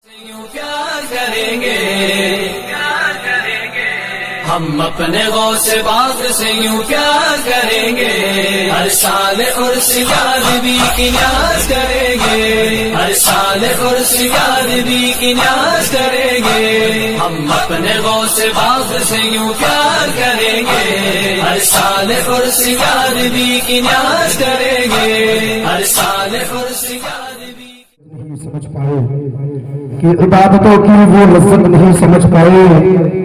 यूं प्यार करेंगे हम अपने गौसे बाग से यूं प्यार करेंगे। हर साल उर्स यादवी की न्याज करेंगे, हर साल उर्स यादवी की न्याज करेंगे। हम अपने गौसे बाग से यूं प्यार करेंगे, हर साल उर्स यादवी की न्याज करेंगे, हर साल उर्स यादवी। नहीं समझ पाए कि इबादतों की वो लज्जत नहीं समझ पाए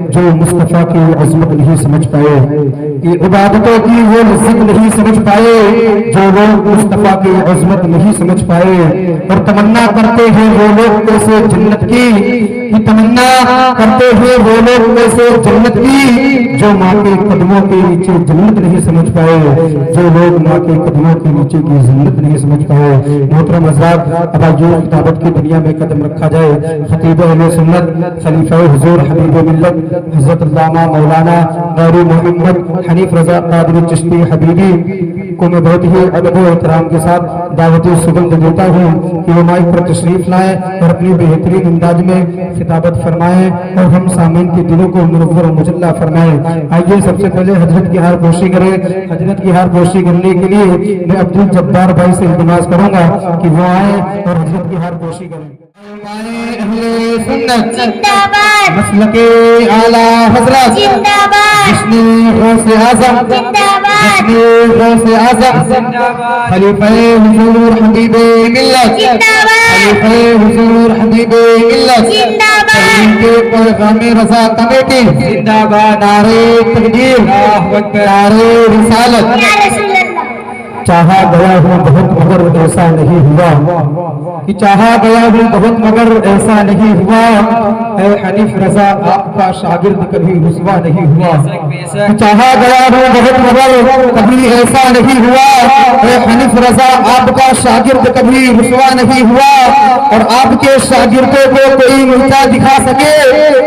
जो मुस्तफा की अजमत नहीं समझ पाए, कि इबादतों की वो लज्जत नहीं समझ पाए जो लोग मुस्तफा की अजमत नहीं समझ पाए। और तमन्ना करते हैं वो लोग कैसे जन्नत की, कि तमन्ना करते हैं वो लोग कैसे जन्नत की जो माँ के कदमों के नीचे जन्नत नहीं समझ पाए, जो लोग माँ के कदमों के नीचे की जन्नत नहीं समझ पाए। मोहतरम हज़रात, अब आइए किताबत की दुनिया में कदम रखा जाए। खतीब अहले सुन्नत खलीफा हुजूर हबीब मिल्लत हज़रत अल्लामा मौलाना ग़ारी मोहम्मद हनीफ रज़ा क़ादरी चिश्ती हबीबी को मैं बहुत ही अदब और एहतराम के साथ दावती सुगंध देता हूँ कि वो माइक पर तशरीफ लाएं और अपनी बेहतरीन अंदाज में खिताबत फरमाएं और हम सामीन के दिलों को मुनव्वर और मुजल्ला फरमाएं। आइए सबसे पहले हजरत की हार पोशी करें। हजरत की हार पोशी करने के लिए मैं अब्दुल जब्बार भाई से इल्तिमास करूंगा कि वो आए और हजरत की हार पोशी करें। मसलके आला हज़रत जिंदाबाद, जिस्ने गौसे आज़म जिंदाबाद, जिस्ने गौसे आज़म खलीफा हुजूर हबीबे मिल्लत जिंदाबाद, खलीफा हुजूर हबीबे मिल्लत जिंदाबाद, के पैगामे रज़ा कमेटी जिंदाबाद, नारे तकबीर, नारे रिसालत। चाहा गया हूँ बहुत मगर ऐसा नहीं हुआ, कि चाहा गया हूँ बहुत मगर ऐसा नहीं हुआ। ऐ हनीफ रजा आपका शागिर्द कभी रुसवा नहीं हुआ। चाहा गया हूँ बहुत मगर कभी ऐसा नहीं हुआ। ऐ हनीफ रजा आपका शागिर्द कभी रुसवा नहीं हुआ। और आपके शागिर्दों को कोई नीचा दिखा सके,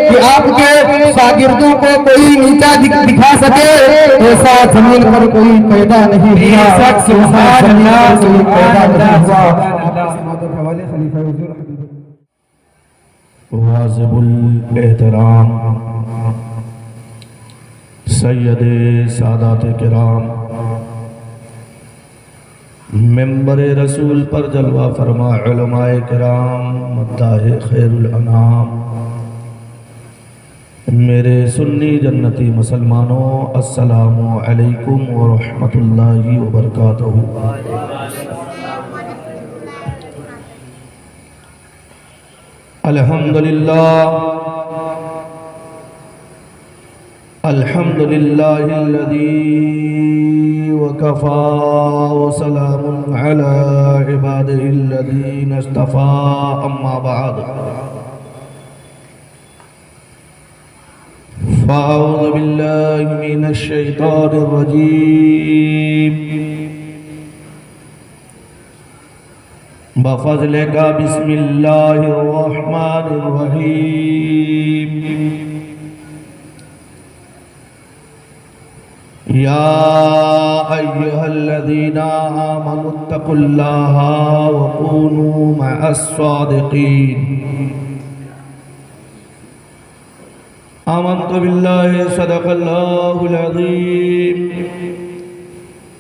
कि आपके शागिर्दों को कोई नीचा दिखा सके, ऐसा जमीन पर कोई पैदा नहीं हुआ। वाजिबुल एहतराम सैयदे सादात किराम, मेंबर रसूल पर जलवा फरमा उलमाए किराम, मद्दाहे खैरुल अनाम, मेरे सुन्नी जन्नती मुसलमानों, अस्सलामु अलैकुम व रहमतुल्लाहि व बरकातहू। अल्हम्दुलिल्लाह अल्हम्दुलिल्लाहिल्लज़ी वकफ़ा व सलामुन अला इबादिहिल्लज़ीना इस्तफ़ा, अम्मा बअद। फ़अऊज़ु बिल्लाहि मिनश शैतानिर रजीम, बफ़ज़लिका बिस्मिल्लाहिर रहमानिर रहीम। या अय्युहल्लज़ीना आमनुत्तक़ुल्लाहा व कूनू मअस्सादिक़ीन। आमन्तु बिल्लाहि सदक़ल्लाहुल अज़ीम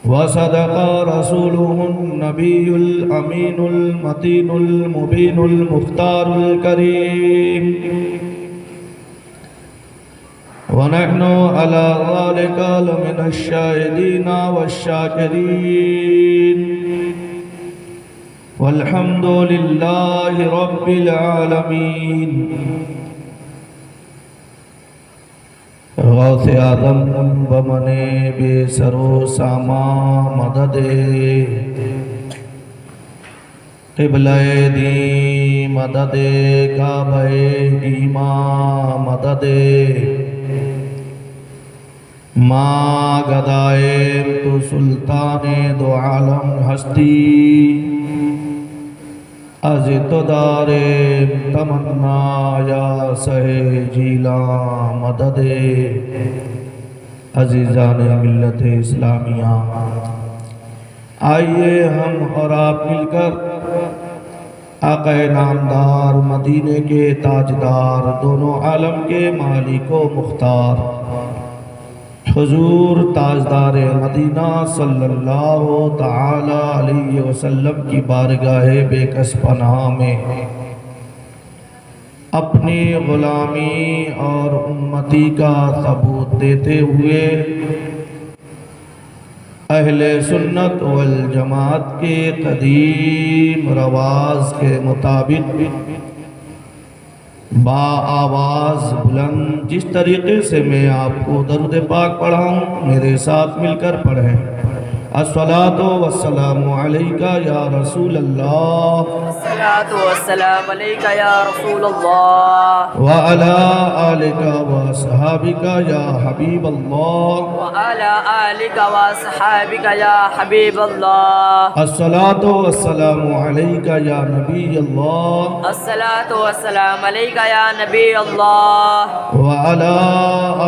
व सदक़ा रसूलुहुन नबियुल अमीनुल मतीनुल मुबीनुल मुख्तारुल करीम। व नहनु अला ज़ालिका लमिनश शाहिदीना वश्शाकिरीन, वल्हम्दुलिल्लाहि रब्बिल आलमीन। गौसे आज़म बमने बेसरो सामा मददे, क़िबले दी मददे काबे ईमा मददे, माँ गदाए तो सुल्ताने दो आलम हस्ती, अज़ितदारे तमन्ना या सहे जीला मददे। अज़ीज़ान मिल्लत इस्लामिया, आइए हम और आप मिलकर आक़ाए नामदार, मदीने के ताजदार, दोनों आलम के मालिक व मुख्तार हुजूर ताजदार मदीना सल्लल्लाहु ताला अलैहि वसल्लम की बारगाह बेकस पनाह में अपनी ग़ुलामी और उम्मती का सबूत देते हुए अहले सुन्नत वल जमात के कदीम रवाज के मुताबिक आवाज़ बुलंद जिस तरीके से मैं आपको दरूद पाक पढ़ाऊँ, मेरे साथ मिलकर पढ़ें। अस्सलातु वस्सलामु अलैका या रसूल अल्लाह, अस्सलातु वस्सलामु अलैका या रसूल अल्लाह, व अला आलिका व सहाबिका या हबीब अल्लाह, व अला आलिका व सहाबिका या हबीब अल्लाह। अस्सलातु वस्सलामु अलैका या नबी अल्लाह, अस्सलातु वस्सलामु अलैका या नबी अल्लाह, व अला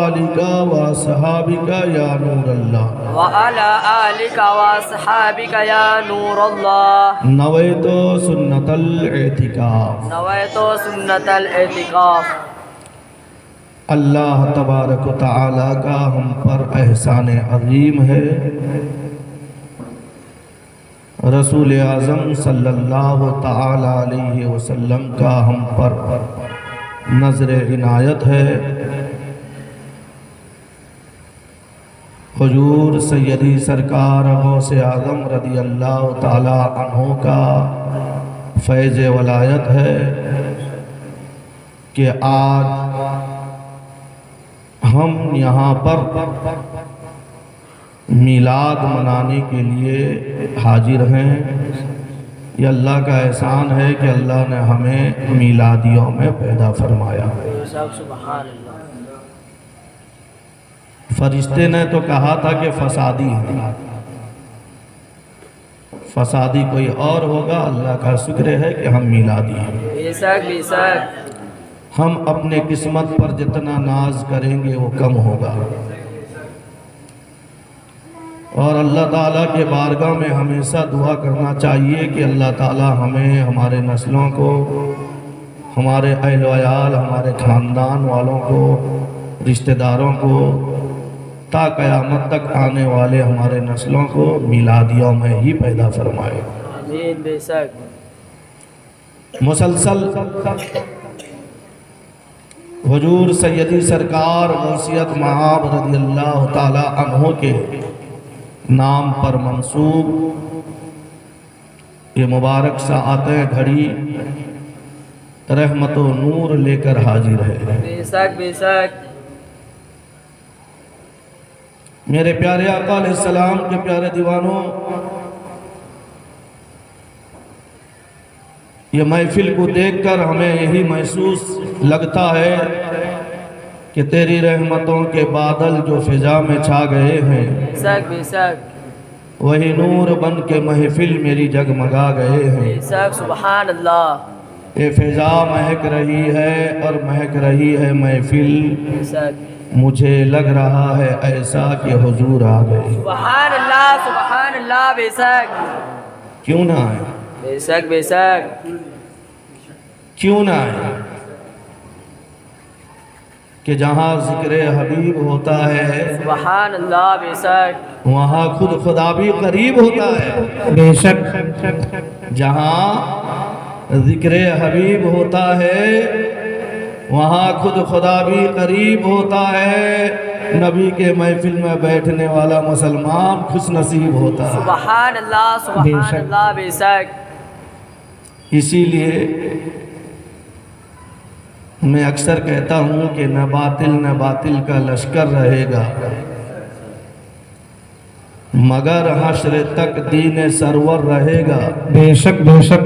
आलिका व सहाबिका या नूर अल्लाह, व अला आलिका व सहाबिका या नूर अल्लाह। नवैतो सुन्नतल एतिकाफ, नवैतो सुन्नतल एतिकाफ। अल्लाह तबारक व तआला का हम पर एहसान अज़ीम है। रसूल आज़म सल्लल्लाहु तआला अलैहि वसल्लम का हम पर नज़र इनायत है। हुजूर सैयदी सरकार गौसे आज़म रदी अल्लाह ताला अन्हु का फैज़ वलायत है कि आज हम यहाँ पर मीलाद मनाने के लिए हाजिर हैं। ये अल्लाह का एहसान है कि अल्लाह ने हमें मीलादियों में पैदा फरमाया। फरिश्ते ने तो कहा था कि फसादी है, फसादी कोई और होगा। अल्लाह का शुक्र है कि हम मीलादी हैं। बेशक बेशक। हम अपने किस्मत पर जितना नाज करेंगे वो कम होगा। और अल्लाह ताला के बारगाह में हमेशा दुआ करना चाहिए कि अल्लाह ताला हमें, हमारे नस्लों को, हमारे अहल वयाल, हमारे ख़ानदान वालों को, रिश्तेदारों को, ता क़यामत तक आने वाले हमारे नस्लों को मिलादियों में ही पैदा फरमाए। आमीन। बेशक। मुसलसल हुजूर सैयदी सरकार गौसियत महाब रज़ी अल्लाह ताला अन्हु के नाम पर मंसूब ये मुबारक साआतें घड़ी रहमत व नूर लेकर हाजिर है। बेशक बेशक। मेरे प्यारे आका अलैहिस्सलाम के प्यारे दीवानों, ये महफिल को देखकर हमें यही महसूस लगता है कि तेरी रहमतों के बादल जो फिजा में छा गए हैं, बेशक बेशक, वही नूर बन के महफिल मेरी जगमगा गए हैं। बेशक। सुभान अल्लाह। ये फिजा महक रही है और महक रही है महफिल। बेशक। मुझे लग रहा है ऐसा कि हुजूर आ गए। सुभान अल्लाह सुभान अल्लाह। बेशक। क्यों ना आए, बेशक बेशक। क्यों ना आए कि जहाँ जिक्र हबीब होता है सुभान अल्लाह। बेशक। वहाँ खुद खुदा भी करीब होता है। बेशक। जहाँ जिक्र हबीब होता है वहाँ खुद खुदा भी करीब होता है। नबी के महफिल में बैठने वाला मुसलमान खुश नसीब होता है। सुभान अल्लाह सुभान अल्लाह। बेशक। इसीलिए मैं अक्सर कहता हूँ कि न बातिल का लश्कर रहेगा, मगर हश्र तक दीन सरवर रहेगा। बेशक बेशक।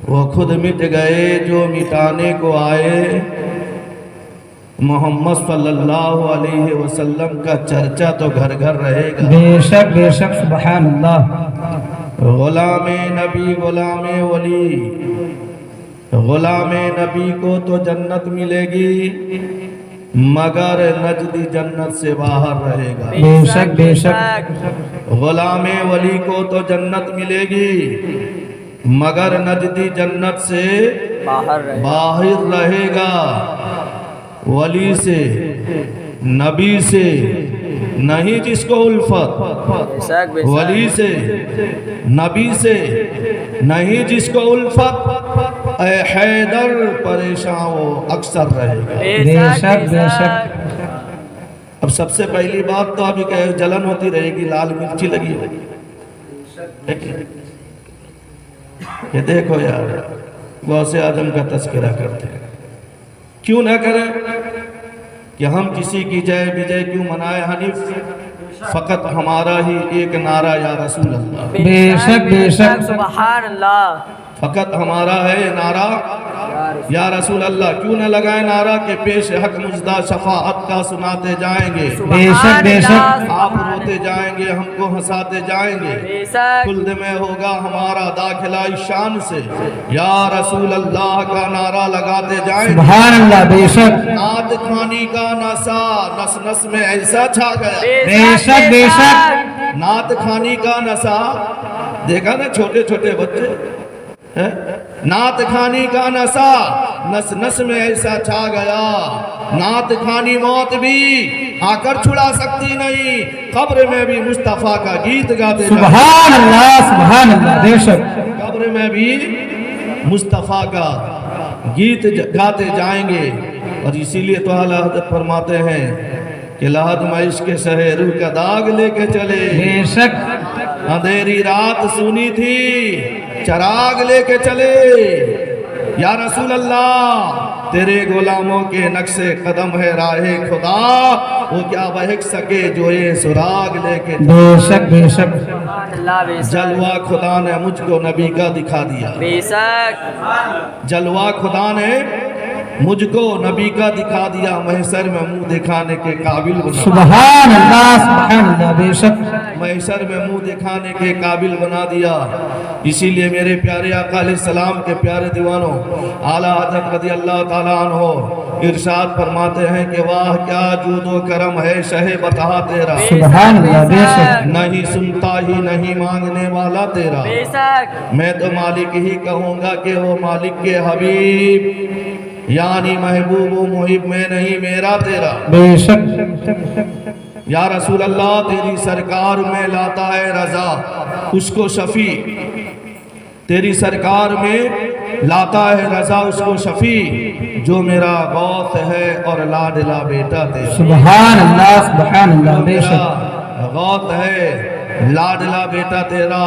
वो खुद मिट गए जो मिटाने को आए। मोहम्मद सल्लल्लाहु अलैहि वसल्लम का चर्चा तो घर घर रहेगा। बेशक बेशक। सुभान अल्लाह। गुलामे नबी गुलामे वली, गुलामे नबी को तो जन्नत मिलेगी मगर नजदी जन्नत से बाहर रहेगा। बेशक बेशक। गुलामे वली को तो जन्नत मिलेगी मगर नजदी जन्नत से बाहर रहे। बाहर रहेगा। वली से नबी से नहीं जिसको उल्फत, बेशक बेशक। वली से नबी से नहीं जिसको उल्फत, ऐ हैदर परेशान वो अक्सर रहेगा। बेशक बेशक। अब सबसे पहली बात तो अभी कहे जलन होती रहेगी, लाल मिर्ची लगी होगी। ये देखो यार, गौसे आजम का तस्करा करते हैं, क्यों ना करें कि हम किसी की जय विजय क्यों मनाए हनीफ, फकत हमारा ही एक नारा या रसूल अल्लाह, बेशक बेशक। सुभान अल्लाह। फकत हमारा है नारा या रसूल अल्लाह। क्यों न लगाए नारा के पेश हक मुजदा शफाअत का सुनाते जाएंगे। बेशक बेशक। आप रोते जाएंगे, हमको हंसाते जाएंगे। बेशक। खुल्द में होगा हमारा दाखिला इस शान से, या रसूल अल्लाह का नारा लगाते जाएंगे। सुभान अल्लाह। बेशक नात खानी का नशा नस नस में ऐसा छा गया। बेशक बेशक। नात खानी का नशा, देखा ना छोटे छोटे बच्चे है? नात खानी का नशा नस नस में ऐसा छा गया। नात खानी मौत भी आकर छुड़ा सकती नहीं, कब्र में भी मुस्तफा का गीत गाते सुभान अल्लाह। सुभान अल्लाह। बेशक। कब्र में भी मुस्तफा का गीत गाते जाएंगे। और इसीलिए तो आला हज़रत फरमाते हैं कि लाहद मैश के शहरू का दाग लेके चले। बेशक। अंधेरी रात सुनी थी, चराग लेके चले। या रसूल अल्लाह, तेरे गुलामों के नक्शे कदम है राहे खुदा, वो क्या बहक सके जो ये सुराग लेके। बेशक बेशक। अल्लाह बेशक। जलवा खुदा ने मुझको नबी का दिखा दिया। बेशक। जलवा खुदा ने मुझको नबी का दिखा दिया, महशर में मुंह दिखाने के काबिल बना। सुभान अल्लाह। सुभान अल्लाह। बेशक। महशर में मुंह दिखाने के काबिल बना दिया। इसीलिए मेरे प्यारे आका अलैहिस्सलाम के प्यारे दीवानों, आला हज़रत रज़ी अल्लाह ताला अन्हो इरशाद फरमाते हैं कि वाह क्या जूदो करम है शहे बता तेरा। सुभान अल्लाह। बेशक। नहीं सुनता ही नहीं मांगने वाला तेरा। बेशक। मैं तो मालिक ही कहूँगा कि वो मालिक के हबीब, यानी महबूब मुहिब में नहीं मेरा तेरा। बेशक। या रसूल अल्लाह, तेरी सरकार में लाता है रजा उसको शफी, तेरी सरकार में लाता है रजा उसको शफी, जो मेरा गौस है और लाडला बेटा तेरा। सुभान अल्लाह। सुभान अल्लाह। बेशक। गौस है लाडला बेटा तेरा।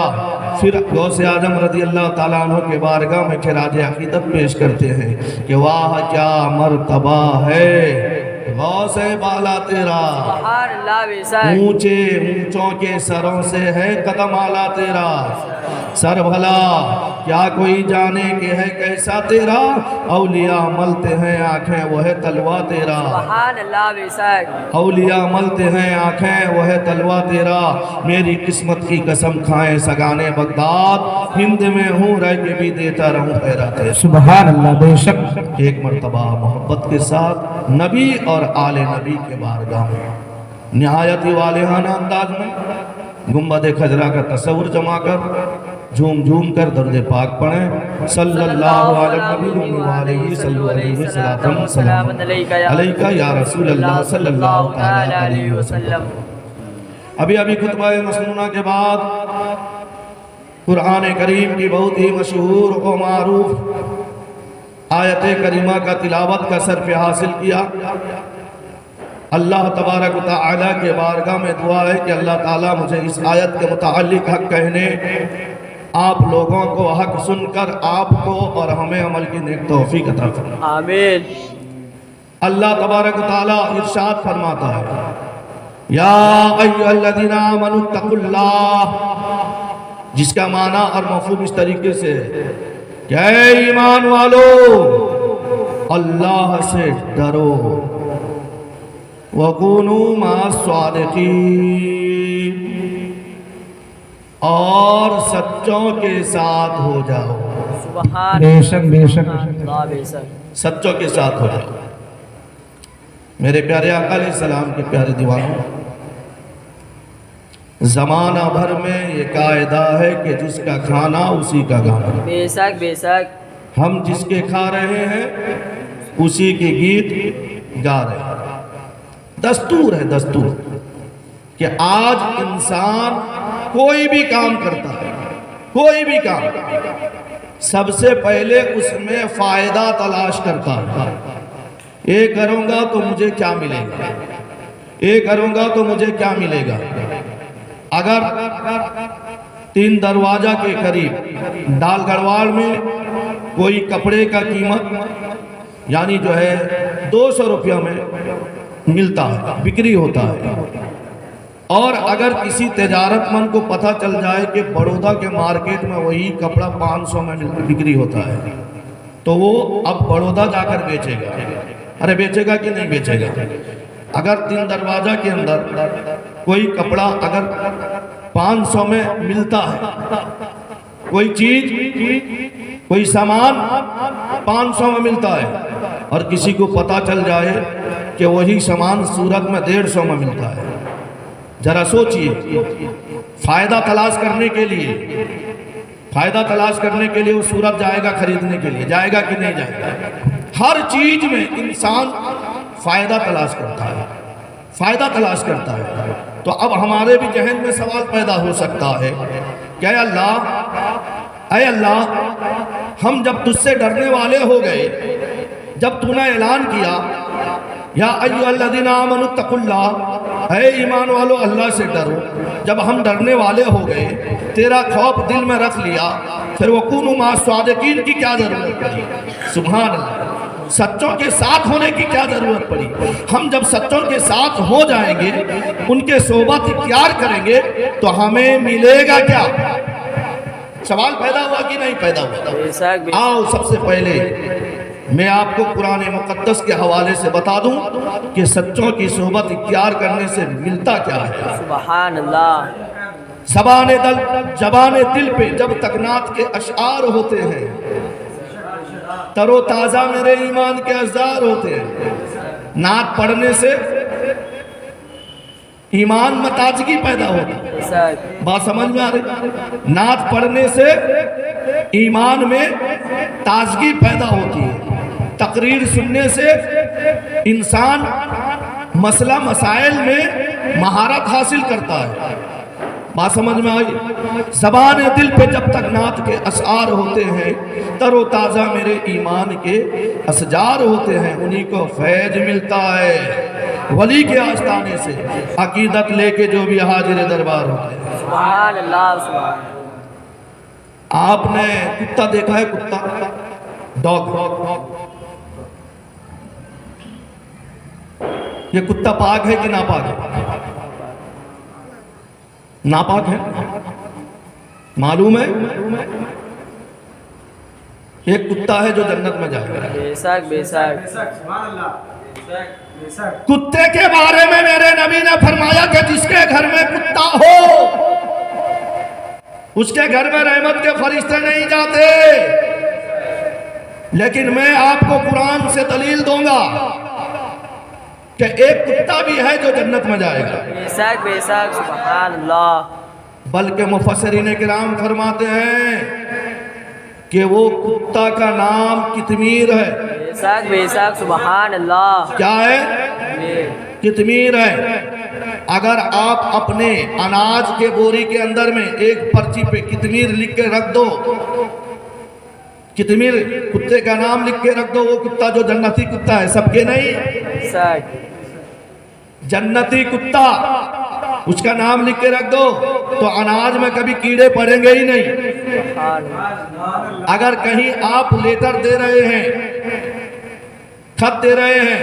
फिर गौसे आजम रज़ी अल्लाह ताला अन्हु के बारगाह में खिराज अकीदत पेश करते हैं कि वाह क्या मर्तबा है गौसे बाला तेरा। सुभान अल्लाह बेशक। ऊंचे ऊंचों के सरों से है कदम आला तेरा। सर भला क्या कोई जाने के है कैसा तेरा, औलिया मलते हैं आंखें वो है तलवा तेरा। सुभान अल्लाह बेशक। औलिया मलते हैं आंखें वो है तलवा तेरा। मेरी किस्मत की कसम खाएं सगाने बगदाद, हिंद में हूँ रह के भी देता रहूं तेरा तेरा। सुभान अल्लाह। बेशक। एक मर्तबा मोहब्बत के साथ नबी और आले नबी के बारगाह में निहायत ही वालिहाना अंदाज में गुंबद खजरा का तस्वुर जमा कर झूम झूम कर दर्द पाक पढ़ें। सल्लल्लाहु अलैहि वसल्लम अलैका या रसूल अल्लाह सल्लल्लाहु अलैहि वसल्लम। अभी अभी खुतबा मसनूना के बाद कुरान करीम की बहुत ही मशहूर और मारूफ आयत करीमा का तिलावत का सरफ हासिल किया। अल्लाह तबारक व तआला के बारगाह में दुआ है कि अल्लाह ताला मुझे इस आयत के मुताल्लिक हक कहने, आप लोगों को हक सुनकर आपको और हमें अमल की नेक तौफीक अता फरमाए। आमीन। अल्लाह तबारक व तआला इरशाद फरमाता है, या अय्युहल्लज़ीना आमनुत्तकुल्लाह, जिसका माना और मफ़हूम इस तरीके से क्या ईमान वालो अल्लाह से डरो, वकूनू मास्सादिकीन, और सच्चों के साथ हो जाओ। सुभान बेशक बेशक। अल्लाह बेशक। सच्चों के साथ हो जाओ। मेरे प्यारे आका अलैहि सलाम के प्यारे दीवानों, ज़माना भर में ये कायदा है कि जिसका खाना उसी का गाना। बेशक बेशक। हम जिसके खा रहे हैं उसी के गीत गा रहे हैं। दस्तूर है, दस्तूर कि आज इंसान कोई भी काम करता है, कोई भी काम, सबसे पहले उसमें फायदा तलाश करता है। ये करूँगा तो मुझे क्या मिलेगा, ये करूँगा तो मुझे क्या मिलेगा। अगर 3 दरवाजा के करीब डाल गढ़वाल में कोई कपड़े का कीमत यानी जो है 200 रुपया में मिलता है, बिक्री होता है, और अगर किसी तजारतमंद को पता चल जाए कि बड़ौदा के मार्केट में वही कपड़ा 500 में बिक्री होता है, तो वो अब बड़ौदा जाकर बेचेगा। अरे बेचेगा कि नहीं बेचेगा। अगर 3 दरवाजा के अंदर कोई कपड़ा अगर 500 में मिलता है, कोई चीज कोई सामान 500 में मिलता है, और किसी को पता चल जाए कि वही सामान सूरत में 150 में मिलता है, जरा सोचिए। फायदा तलाश करने के लिए, फायदा तलाश करने के लिए वो सूरत जाएगा खरीदने के लिए, जाएगा कि नहीं जाएगा। हर चीज में इंसान फायदा तलाश करता है, फायदा तलाश करता है। तो अब हमारे भी जहन में सवाल पैदा हो सकता है कि अल्लाह, अय अल्लाह, हम जब तुझसे डरने वाले हो गए, जब तूने ऐलान किया या अय्युहल्लज़ीना आमनु तक़ुल्लाह, है ईमान वालों अल्लाह से डरो, जब हम डरने वाले हो गए, तेरा खौफ दिल में रख लिया, फिर वकूनु माअ स्वादिकीन की क्या जरूरत पड़ी। सुभान अल्लाह, सच्चों के साथ होने की क्या जरूरत पड़ी। हम जब सच्चों के साथ हो जाएंगे, उनके सोबत इख्तियार करेंगे, तो हमें मिलेगा क्या। सवाल पैदा हुआ कि नहीं पैदा हुआ। आओ सबसे पहले मैं आपको कुरान मुक़द्दस के हवाले से बता दूं कि सच्चों की सोबत इख्तियार करने से मिलता क्या है। सुभान अल्लाह। जबान दिल पे जब तक नात के अशआर होते हैं, तरो ताज़ा मेरे ईमान के अज़ार होते हैं। नात पढ़ने से ईमान में ताजगी पैदा होती है। बात समझ में आ रही। नात पढ़ने से ईमान में ताजगी पैदा होती है। तकरीर सुनने से इंसान मसला मसाइल में महारत हासिल करता है। बात समझ में आई। ज़बान दिल पे जब तक नात के अशआर होते हैं, तरो ताज़ा मेरे ईमान के असजार होते हैं, उन्हीं को फैज मिलता है। वली के आस्ताने से अकीदत लेके जो भी हाजिर दरबार होते हैं। सुभान अल्लाह। सुभान। आपने कुत्ता देखा है, कुत्ता, डॉग, ये कुत्ता पाक है कि नापाक है। नापाक है, मालूम है। एक कुत्ता है जो जन्नत में जाएगा। बेशक बेशक। कुत्ते के बारे में मेरे नबी ने फरमाया कि जिसके घर में कुत्ता हो, उसके घर में रहमत के फरिश्ते नहीं जाते। लेकिन मैं आपको कुरान से दलील दूंगा कि एक कुत्ता भी है जो जन्नत में जाएगा। बेशक बेशक। सुभान अल्लाह। बल्कि मुफस्सिरीन किराम फरमाते हैं कि वो कुत्ता का नाम कितमीर है। बेशक बेशक। सुभान अल्लाह। क्या है? कितमीर है। अगर आप अपने अनाज के बोरी के अंदर में एक पर्ची पे कितमीर लिख के रख दो, कितमीर कुत्ते का नाम लिख के रख दो, वो कुत्ता जो जन्नती कुत्ता है, सबके नहीं, जन्नती कुत्ता, उसका नाम लिख के रख दो, तो अनाज में कभी कीड़े पड़ेंगे ही नहीं। अगर कहीं आप लेटर दे रहे हैं, खत दे रहे हैं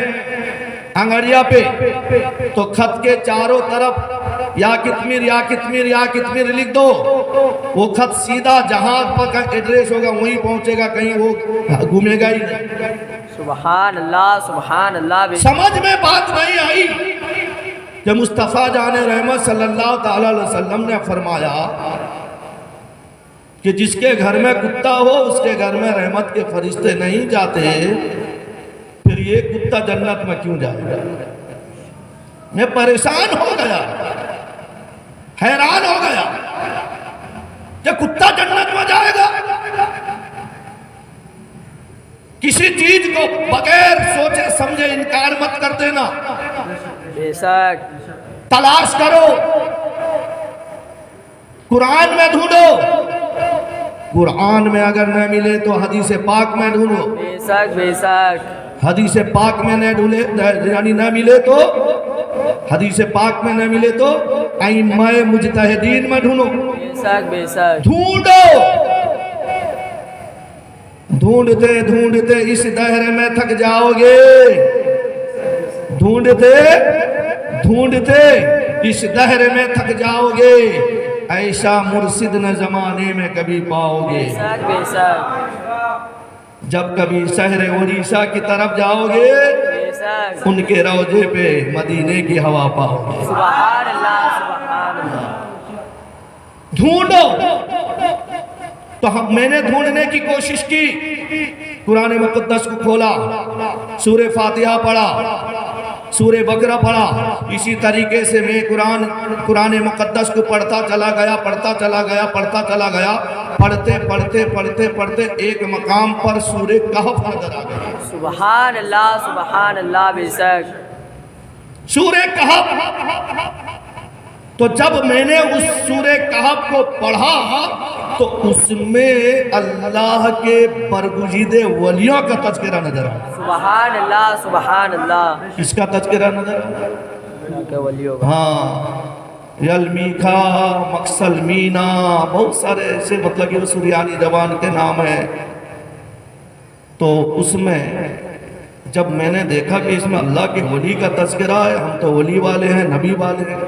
अंगड़िया पे, तो खत के चारों तरफ या कितमीर या कितमीर या कितमीर लिख दो। वो खत सीधा जहां पर एड्रेस होगा वहीं पहुंचेगा, कहीं वो घूमेगा ही नहीं। सुभान अल्लाह। सुभान अल्लाह। समझ में बात नहीं आई कि मुस्तफ़ा जाने रहमत सल्लल्लाहु ताला अलैहि वसल्लम ने फरमाया कि जिसके घर में कुत्ता हो उसके घर में रहमत के फरिश्ते नहीं जाते, फिर ये कुत्ता जन्नत में क्यों जाएगा। मैं परेशान हो गया। हैरान हो गया कि कुत्ता जन्नत में जाएगा। किसी चीज को बगैर सोचे समझे इनकार मत कर देना, बेशक तलाश करो, कुरान में ढूंढो, कुरान में अगर न मिले तो हदीस पाक में ढूंढो, बेशक बेशक हदीस पाक में न ढूंढे यानी न मिले तो हदीस पाक में न मिले तो अइम्माए मुजतहिदीन में ढूंढो, बेशक बेशक ढूंढो। ढूंढते ढूंढते इस दहर में थक जाओगे, ढूंढते ढूंढते इस दहर में थक जाओगे, ऐसा मुर्शिद न जमाने में कभी पाओगे। बेशक बेशक जब कभी शहर उड़ीसा की तरफ जाओगे, बेशक उनके रौजे पे मदीने की हवा पाओगे। सुभान अल्लाह सुभान अल्लाह। ढूंढो। तो मैंने ढूंढने की कोशिश की, कुरान मुक़द्दस को खोला, सूरे फातिहा पढ़ा, सूरे बकरा पढ़ा। इसी तरीके से मैं कुरान मुक़द्दस को पढ़ता चला गया, पढ़ता चला गया, पढ़ता चला गया। पढ़ते पढ़ते पढ़ते पढ़ते एक मकाम पर सूरे कहफ नजर आ गया। सुभान अल्लाह बेशक सूरे कहफ। तो जब मैंने उस सूरे कहफ को पढ़ा तो उसमें अल्लाह के बरगुज़ीदे वलियों का तज़किरा नजर आया। सुभान अल्लाह। किसका तज़किरा नजर आया? के वलियों का। हाँ, यलमीखा, मकसलमीना, बहुत सारे ऐसे मतलब कि सुरियानी जबान के नाम है। तो उसमें जब मैंने देखा कि इसमें अल्लाह के वली का तज़किरा है, हम तो वली वाले हैं, नबी वाले हैं,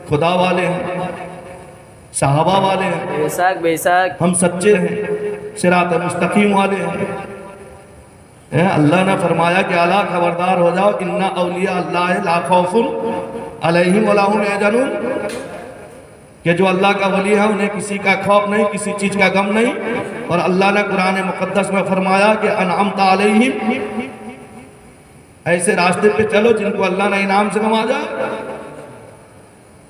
खुदा वाले हैं, सहाबा वाले हैं, बेशक बेशक हम सच्चे हैं, सिरात मुस्तकीम वाले हैं। अल्लाह ने फरमाया कि अला खबरदार हो जाओ, इन्ना औलिया अल्लाह ला खौफुन अलैहिम वला हुम यहज़नून, कि जो अल्लाह का वली है उन्हें किसी का खौफ नहीं, किसी चीज़ का गम नहीं। और अल्लाह ने कुरान मुक़द्दस में फरमाया कि अनअमता अलैहिम, ऐसे रास्ते पे चलो जिनको अल्लाह ने इनाम से नवाजा।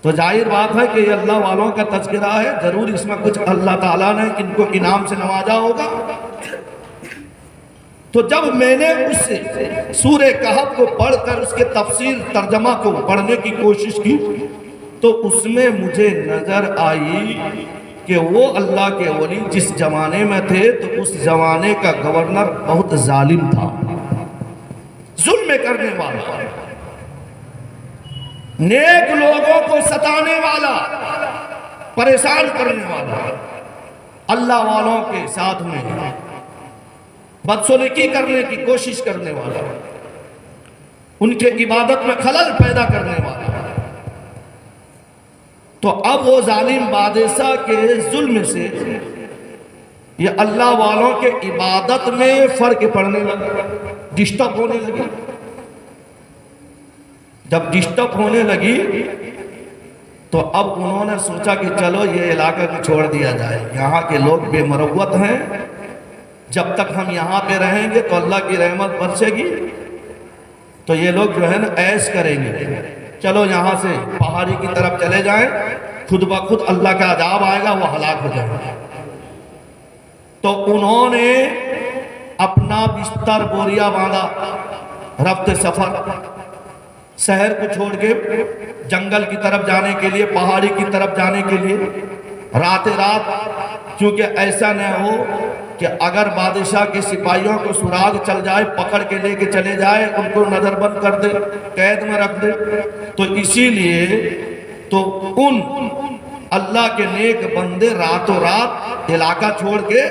तो जाहिर बात है कि ये अल्लाह वालों का तज़किरा है, जरूर इसमें कुछ अल्लाह ताला ने इनको इनाम से नवाजा होगा। तो जब मैंने उस सूरे कहफ को पढ़कर उसके तफसीर तर्जमा को पढ़ने की कोशिश की तो उसमें मुझे नजर आई कि वो अल्लाह के वली जिस जमाने में थे तो उस जमाने का गवर्नर बहुत जालिम था, जुल्म करने वाला, नेक लोगों को सताने वाला, परेशान करने वाला, अल्लाह वालों के साथ में बदसलूकी करने की कोशिश करने वाला, उनके इबादत में खलल पैदा करने वाला। तो अब वो जालिम बादशाह के जुल्म से ये अल्लाह वालों के इबादत में फर्क पड़ने लगा, डिस्टर्ब होने लगी। जब डिस्टर्ब होने लगी तो अब उन्होंने सोचा कि चलो ये इलाका को छोड़ दिया जाए, यहाँ के लोग बेमरवत हैं, जब तक हम यहाँ पे रहेंगे तो अल्लाह की रहमत बरसेगी, तो ये लोग जो है ना ऐश करेंगे, चलो यहाँ से पहाड़ी की तरफ चले जाएं, खुद ब खुद अल्लाह का अजाब आएगा, वो हलाक हो जाएगा। तो उन्होंने अपना बिस्तर बोरिया बांधा, रफ्ते सफर शहर को छोड़ के जंगल की तरफ जाने के लिए, पहाड़ी की तरफ जाने के लिए, रात रात, क्योंकि ऐसा न हो कि अगर बादशाह के सिपाहियों को सुराग चल जाए, पकड़ के लेके चले जाए, उनको नजरबंद कर दे, कैद में रख दे। तो इसीलिए तो उन अल्लाह के नेक बंदे रातों रात इलाका छोड़ के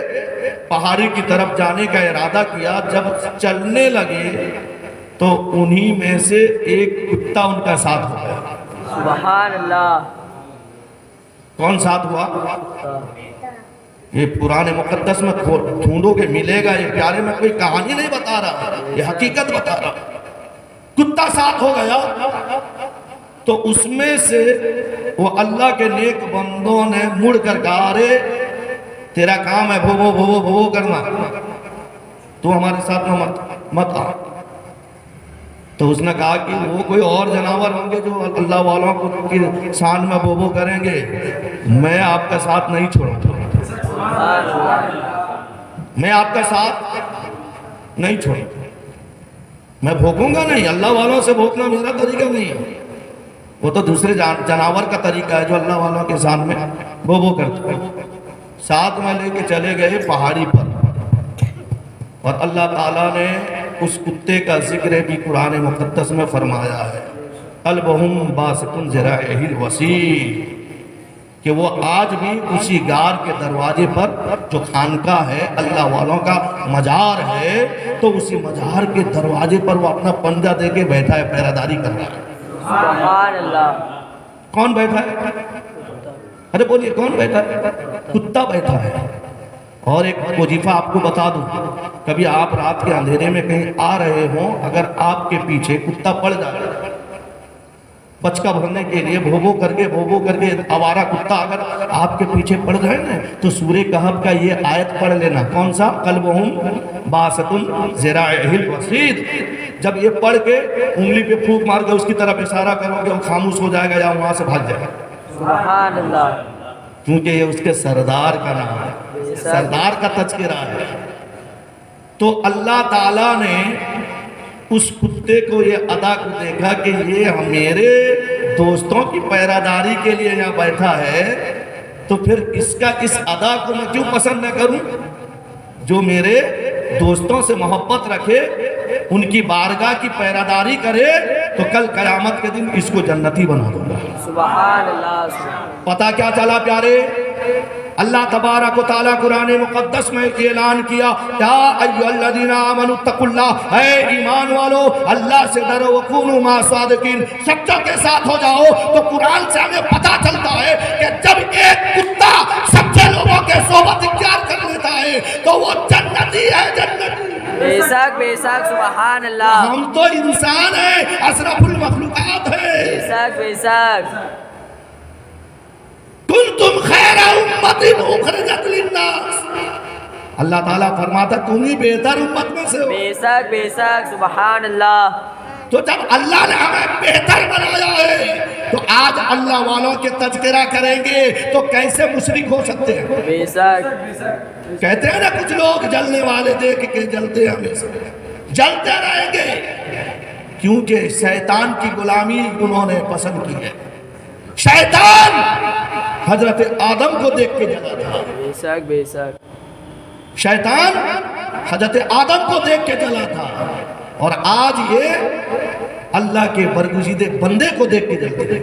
पहाड़ी की तरफ जाने का इरादा किया। जब चलने लगे तो उन्हीं में से एक कुत्ता उनका साथ हो गया। सुभान अल्लाह। कौन साथ हुआ? ये पुराने मुकद्दस में ढूंढोगे मिलेगा, ये प्यारे में कोई कहानी नहीं बता रहा, ये हकीकत बता रहा। कुत्ता साथ हो गया तो उसमें से वो अल्लाह के नेक बंदों ने मुड़ कर कहा, अरे तेरा काम है भो भो भो करना, तू हमारे साथ में मत आ। तो उसने कहा कि वो कोई और जानवर होंगे जो अल्लाह वालों को की शान में बोबो करेंगे, मैं आपका साथ नहीं छोड़ूंगा, मैं आपका साथ नहीं छोड़ूंगा, मैं भोंकूंगा नहीं। अल्लाह वालों से भोंकना मेरा तरीका नहीं है, वो तो दूसरे जानवर का तरीका है जो अल्लाह वालों के शान में बोबो करते हैं। साथ में लेके चले गए पहाड़ी पर, और अल्लाह ताला ने उस कुत्ते का जिक्र भी कुरान मुक़द्दस में फरमाया है, अलबहुम बासितुन ज़राइहिल वसी, कि वो आज भी उसी गार के दरवाजे पर जो खानका है, अल्लाह वालों का मजार है, तो उसी मजार के दरवाजे पर वो अपना पंजा दे के बैठा है, पहरादारी कर रहा है। सुभान अल्लाह। कौन बैठा है? अरे बोलिए कौन बैठा है? कुत्ता बैठा है। और एक वजीफा आपको बता दूं, कभी आप रात के अंधेरे में कहीं आ रहे हो, अगर आपके पीछे कुत्ता पड़ जाए बचका भरने के लिए, भोबो करके आवारा कुत्ता अगर आपके पीछे पड़ जाए ना, तो सूरे कहफ का ये आयत पढ़ लेना। कौन सा? कल्बहुम बासतुन ज़राइहिल वसीद। जब ये पढ़ के उंगली पे फूंक मार के उसकी तरफ इशारा करोगे, वो खामोश हो जाएगा या वहां से भाग जाएगा। सुभान अल्लाह। क्योंकि ये उसके सरदार का नाम है, सरदार का तज़किरा है। तो अल्लाह ताला ने उस कुत्ते को ये अदा को देखा कि ये मेरे दोस्तों की पहरादारी के लिए यहाँ बैठा है, तो फिर इसका इस अदा को मैं क्यों पसंद न करूं? जो मेरे दोस्तों से मोहब्बत रखे, उनकी बारगाह की पहरादारी करे, तो कल क़यामत के दिन इसको जन्नती बना दूंगा। सुभान अल्लाह। पता क्या चला प्यारे? अल्लाह तबारक व तआला कुरान मुक़द्दस में ऐलान किया, या अय्युहल्लज़ीना आमनु तक़ुल्लाह, है ईमान वालो अल्लाह से डरो, वकूनु मा सादिकीन, सच्चों के साथ हो जाओ। तो कुरान से हमें पता चलता है कि जब एक कुत्ता सच्चे लोगों के सोबत इख्तियार कर लेता है तो वो जन्नती है, जन्नती। बेशक बेशक। सुभान अल्लाह। हम तो इंसान है, अशरफुल मखलूकात है। बेशक बेशक। कुंतुम खैरा उम्मतिन उखरिजत लिन्नास, अल्लाह ताला फरमाता तुम ही बेहतर उम्मत में से हो। बेशक बेशक। सुभान अल्लाह। तो जब अल्लाह ने हमें बेहतर बनाया है, तो आज अल्लाह वालों के तज़किरा करेंगे तो कैसे मुशरिक हो सकते हैं? बेशक। कहते हैं ना कुछ लोग, जलने वाले देख के जलते, हमेशा जलते रहेंगे, क्योंकि शैतान की गुलामी उन्होंने पसंद की है। शैतान हजरत आदम को देख के जला था। बेशक बेशक। शैतान हजरत आदम को देख के जला था, और आज ये अल्लाह के बरगुज़ीदे बंदे को देख के जलते हैं।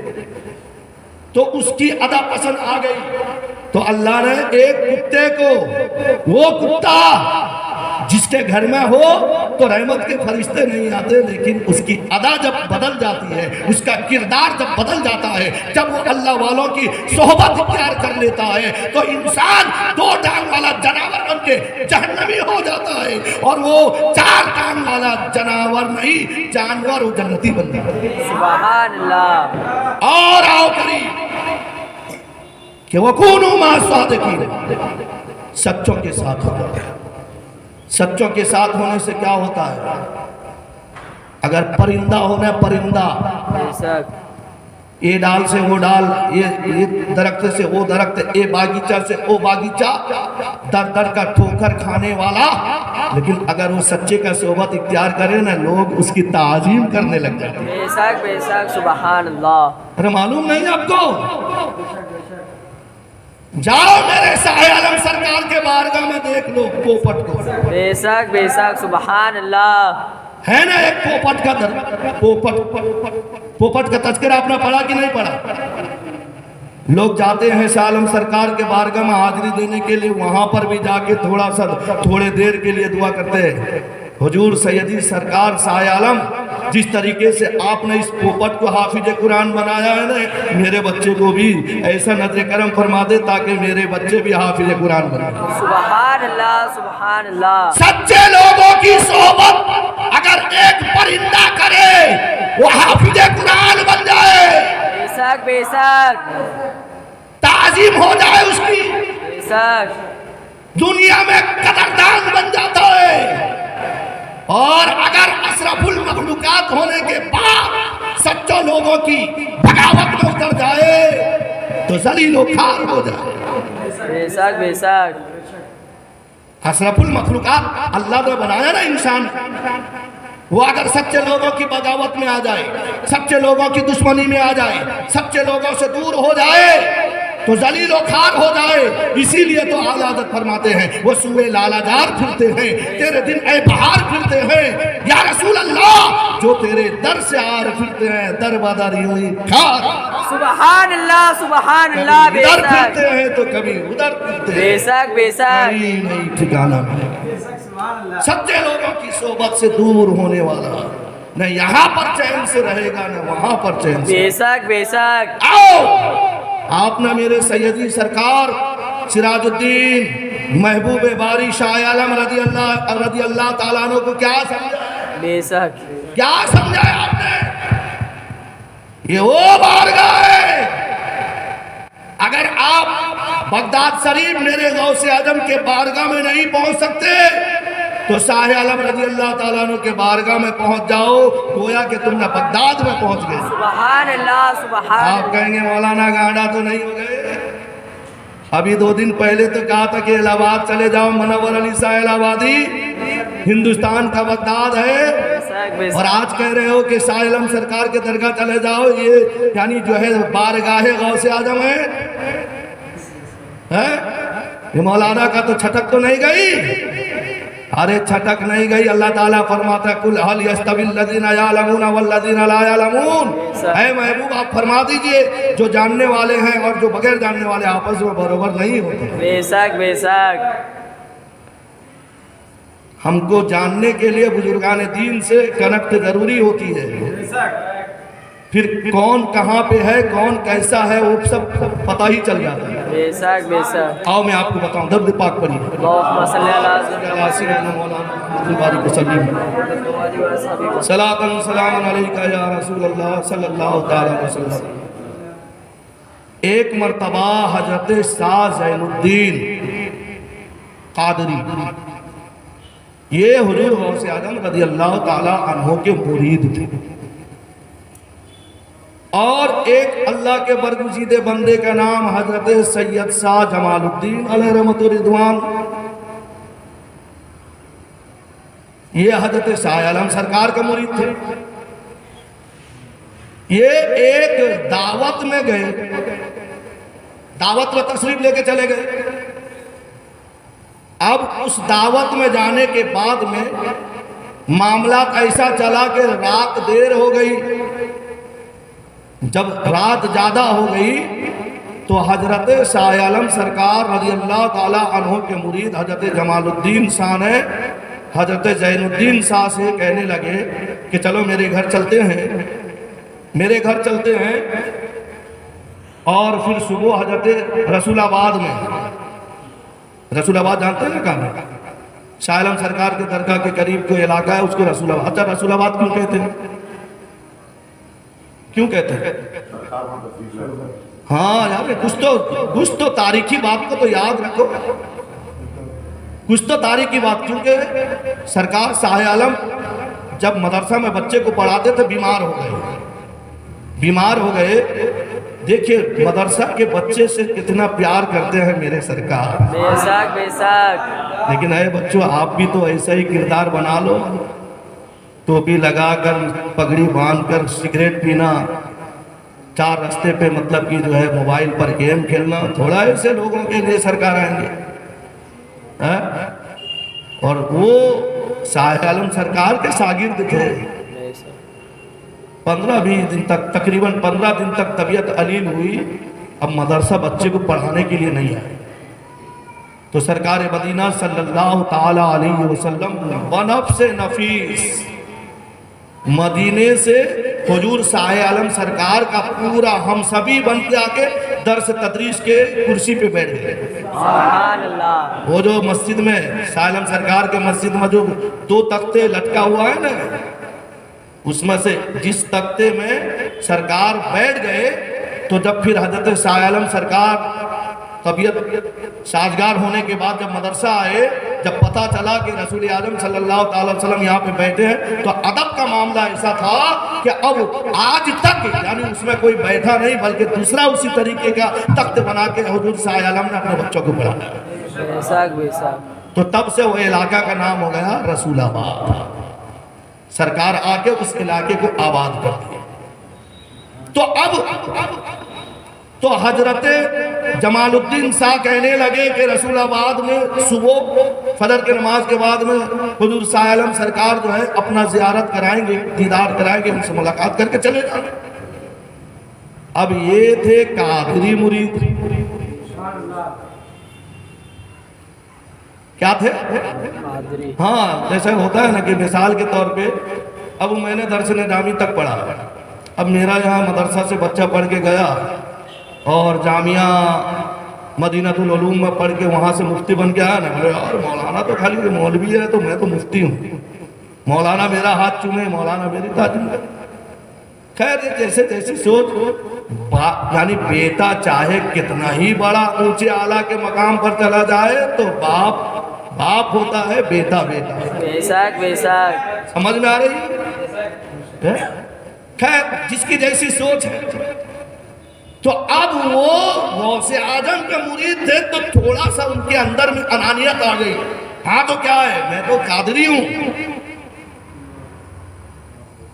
तो उसकी अदा पसंद आ गई, तो अल्लाह ने एक कुत्ते को, वो कुत्ता जिसके घर में हो तो रहमत के फरिश्ते नहीं आते, लेकिन उसकी अदा जब बदल जाती है, उसका किरदार जब बदल जाता है, जब वो अल्लाह वालों की सोहबत इख्तियार कर लेता है, तो इंसान दो टांग वाला जानवर बन के जहन्नमी हो जाता है, और वो चार टांग वाला जानवर नहीं, जानवर वो जन्नती बन जाता है। सुभान अल्लाह। और आओ करीब कि वकूनु मा सादिकीन, सच्चों के साथ होता है। सच्चों के साथ होने से क्या होता है? अगर परिंदा होना, परिंदा बेशक। ये डाल से वो डाल, ये दरख्त से वो दरख्त, ये बागीचा से वो बागीचा, दर दर का ठोकर खाने वाला, लेकिन अगर वो सच्चे का सोहबत इख्तियार करे ना, लोग उसकी ताजीम करने लग जाते हैं। बेशक बेशक। सुभान अल्लाह। अरे मालूम नहीं आपको? जाओ मेरे शाह आलम सरकार के बारगाह में देख लो पोपट को। बेशक बेशक। सुभान अल्लाह। है ना एक पोपट का पोपट का तज़किरा आपने पढ़ा कि नहीं पढ़ा? लोग जाते हैं शाह आलम सरकार के बारगाह में हाजिरी देने के लिए, वहां पर भी जाके थोड़े देर के लिए दुआ करते हैं। हुजूर सैयदी सरकार शाह आलम, जिस तरीके से आपने इस पोपट को हाफिज कुरान बनाया है ना, मेरे बच्चे को भी ऐसा नजर करम फरमा दे ताकि मेरे बच्चे भी हाफिज कुरान बने। सुभान अल्लाह। सुभान अल्लाह। सच्चे लोगों की सोहबत अगर एक परिंदा करे, वो हाफिज कुरान बन जाए, बेशक बेशक। ताजीम हो जाए उसकी, बेशक। दुनिया में कदरदान बन जाता है। और अगर अशरफुल मखलूकात होने के बाद सच्चों लोगों की बगावत में उतर जाए तो जलीलो खार हो जाए। बेशक बेशक। अशरफुल मखलूकात अल्लाह ने बनाया ना इंसान, वो अगर सच्चे लोगों की बगावत में आ जाए, सच्चे लोगों की दुश्मनी में आ जाए, सच्चे लोगों से दूर हो जाए तो जलीलो खार हो जाए। इसीलिए तो आला हज़रत फरमाते हैं वो सूए लालाजार फिरते हैं, तेरे दिन ए बहार फिरते हैं या रसूल अल्लाह, जो तेरे दर से आर फिरते हैं दर बदर यूं ही खार। सुबहान अल्लाह सुबहान अल्लाह। इधर बेशक फिरते हैं तो कभी उधर फिरते हैं, बेशक बेशक। नहीं ठिकाना मिलेगा। सच्चे लोगों की सोबत से दूर होने वाला न यहाँ पर चैन से रहेगा न वहां पर चैन से। बेशक बेशक। आओ आपने मेरे सैयदी सरकार सिराजुद्दीन महबूब बारी शाह आलम रदी अल्लाह ताला अन्हु को क्या समझाया? बेशक क्या समझाया आपने? ये वो बारगाह है, अगर आप बगदाद शरीफ मेरे गौसे आजम के बारगाह में नहीं पहुंच सकते तो शाह आलम रजी अल्लाह ताला अन्हु के बारगाह में पहुंच जाओ, गोया कि तुम बगदाद में पहुंच गए। सुबहान अल्लाह सुबहान। आप कहेंगे मौलाना गांडा तो नहीं हो गए? अभी 2 दिन पहले तो कहा था कि इलाहाबाद चले जाओ, मुनव्वर अली शाह इलाहाबादी हिंदुस्तान का बगदाद है, बेशक बेशक। और आज कह रहे हो कि शाह आलम सरकार के दरगाह चले जाओ, ये यानी जो है बारगाह गौसे आजम है? ये मौलाना का तो छटक तो नहीं गई? अरे छटक नहीं गई। अल्लाह ताला फरमाता है कुल हल यस्तविल लज़ीना यअलमून वल्लज़ीना ला यअलमून। ऐ महबूब आप फरमा दीजिए जो जानने वाले हैं और जो बगैर जानने वाले आपस में बराबर नहीं होते। बेशक बेशक। हमको जानने के लिए बुजुर्गान दीन से कनेक्ट जरूरी होती है, फिर कौन कहाँ पे है कौन कैसा है वो सब पता ही चल जाता है। बेशक बेशक। आओ मैं आपको बताऊं, दर्द पाक पढ़िए सलातन सलाम अलैका या रसूल अल्लाह सल्लल्लाहु तआला अलैहि वसल्लम। एक मर्तबा हजरत शाह ज़ैनुद्दीन कादरी, ये हुजूर गौसे आज़म रज़ी अल्लाह ताला अन्हु के मुरीद थे, और एक अल्लाह के बरगुज़ीदे बंदे का नाम हजरत सैयद शाह जमालुद्दीन अलैहि रहमतुर रिज़वान। ये हजरत शाह आलम सरकार के मुरीद थे। ये एक दावत में गए, दावत में तशरीफ लेके चले गए। अब उस दावत में जाने के बाद में मामला ऐसा चला कि रात देर हो गई। जब रात ज़्यादा हो गई तो हजरत शाह आलम सरकार रज़ी अल्लाह ताला अन्हु के मुरीद हजरत जमालुद्दीन शाह ने हजरत ज़ैनुद्दीन शाह से कहने लगे कि चलो मेरे घर चलते हैं, मेरे घर चलते हैं। और फिर सुबह हजरत रसूलाबाद में, रसूलाबाद जानते हैं ना कहाँ है? शाह आलम सरकार के दरगाह के करीब कोई इलाका है उसको रसूलाबाद। अच्छा रसूलाबाद क्यों कहते हैं? क्यों कहते हैं? हाँ यार कुछ तो तारीखी बात को तो याद रखो, कुछ तो तारीखी बात। क्योंकि सरकार शाह आलम जब मदरसा में बच्चे को पढ़ाते थे बीमार हो गए, बीमार हो गए। देखिए मदरसा के बच्चे से कितना प्यार करते हैं मेरे सरकार। बेशक बेशक। लेकिन अरे बच्चों आप भी तो ऐसा ही किरदार बना लो, टोपी लगाकर पगड़ी बांधकर सिगरेट पीना, 4 रास्ते पे मतलब कि जो है मोबाइल पर गेम खेलना, थोड़ा ऐसे लोगों के लिए सरकार आएंगे है? और वो शाह आलम सरकार के शागिर्द थे। 15-20 दिन तक, तकरीबन 15 दिन तक तबीयत अलील हुई। अब मदरसा बच्चे को पढ़ाने के लिए नहीं आए तो सरकार मदीना सल्लल्लाहु ताला अलैहि वसल्लम बनफ्स नफीस मदीने से हुजूर शाह आलम सरकार का पूरा हम सभी बन के आके दर्स तदरीस के कुर्सी पे बैठ गए। सुभान अल्लाह। वो जो मस्जिद में शाह आलम सरकार के मस्जिद में जो 2 तख्ते लटका हुआ है ना, उसमें से जिस तख्ते में सरकार बैठ गए तो जब फिर हजरत शाह आलम सरकार तबीयत साजगार होने के बाद जब मदरसा आए, जब पता चला कि रसूल आजम सल्लल्लाहु अलैहि वसल्लम यहाँ पे बैठे हैं, तो अदब का मामला ऐसा था कि अब आज तक यानी उसमें कोई बैठा नहीं, बल्कि दूसरा उसी तरीके का तख्त बना के हुजूर शाह आलम ने अपने बच्चों को पढ़ाया। तो तब से वो इलाका का नाम हो गया रसूलाबाद। सरकार आके उस इलाके को आबाद कर दिया। तो अब तो हजरत जमालुद्दीन शाह कहने लगे कि रसूलाबाद में सुबह फजर के नमाज के बाद में हुजूर शाह आलम सरकार जो है अपना जियारत कराएंगे, दीदार कराएंगे, उनसे मुलाकात करके चले जाएंगे। अब ये थे कादरी मुरीद। क्या थे? हाँ, जैसे होता है ना कि मिसाल के तौर पे अब मैंने दर्स निज़ामी तक पढ़ा, अब मेरा यहाँ मदरसा से बच्चा पढ़ के गया और जामिया मदीनातुल उलूम में पढ़ के वहाँ से मुफ्ती बन के आया ना, बोले यार मौलाना तो खाली मौलवी है, तो मैं तो मुफ्ती हूँ, मौलाना मेरा हाथ चूमे, मौलाना मेरी ताजुम करे। खैर ये जैसे जैसी सोच, यानी बेटा चाहे कितना ही बड़ा ऊंचे आला के मकाम पर चला जाए तो बाप बाप होता है, बेटा बेटा। बेशक बेशक, समझ में आ रही है? खैर जिसकी जैसी सोच है। तो अब वो गौसे आजम के मुरीद थे, तो थोड़ा सा उनके अंदर में अनानियत आ गई। हाँ तो क्या है, मैं तो कादरी हूं।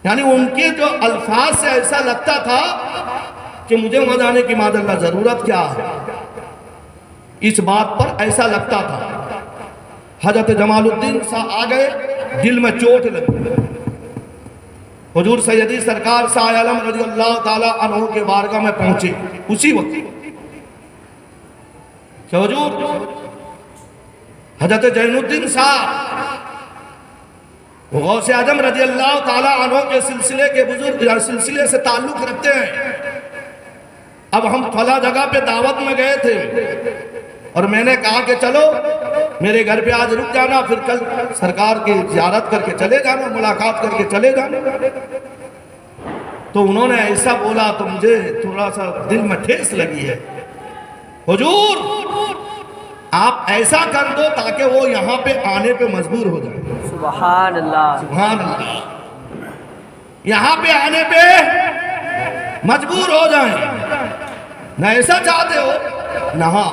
यानी उनके जो अल्फाज से ऐसा लगता था कि मुझे वहां जाने की मादल्ला जरूरत क्या है, इस बात पर ऐसा लगता था। हजरत जमालुद्दीन शाह आ गए, दिल में चोट लगी। हुजूर सैयदी सरकार शाह आलम रज़ी अल्लाह ताला अन्हु के बारगाह में पहुंचे उसी वक्त कि हुजूर हजरत जैनुद्दीन शाह गौसे आजम रज़ी अल्लाह ताला अन्हु के सिलसिले के बुजुर्ग सिलसिले से ताल्लुक रखते हैं। अब हम फला जगह पे दावत में गए थे और मैंने कहा कि चलो मेरे घर पे आज रुक जाना, फिर कल सरकार की ज़ियारत करके चले जाना, मुलाकात करके चले जाना। तो उन्होंने ऐसा बोला तो मुझे थोड़ा सा दिल में ठेस लगी है। हुजूर आप ऐसा कर दो ताकि वो यहाँ पे आने पे मजबूर हो जाए। सुभान अल्लाह, सुभान अल्लाह, यहाँ पे आने पे मजबूर हो जाए। न ऐसा चाहते हो न, हाँ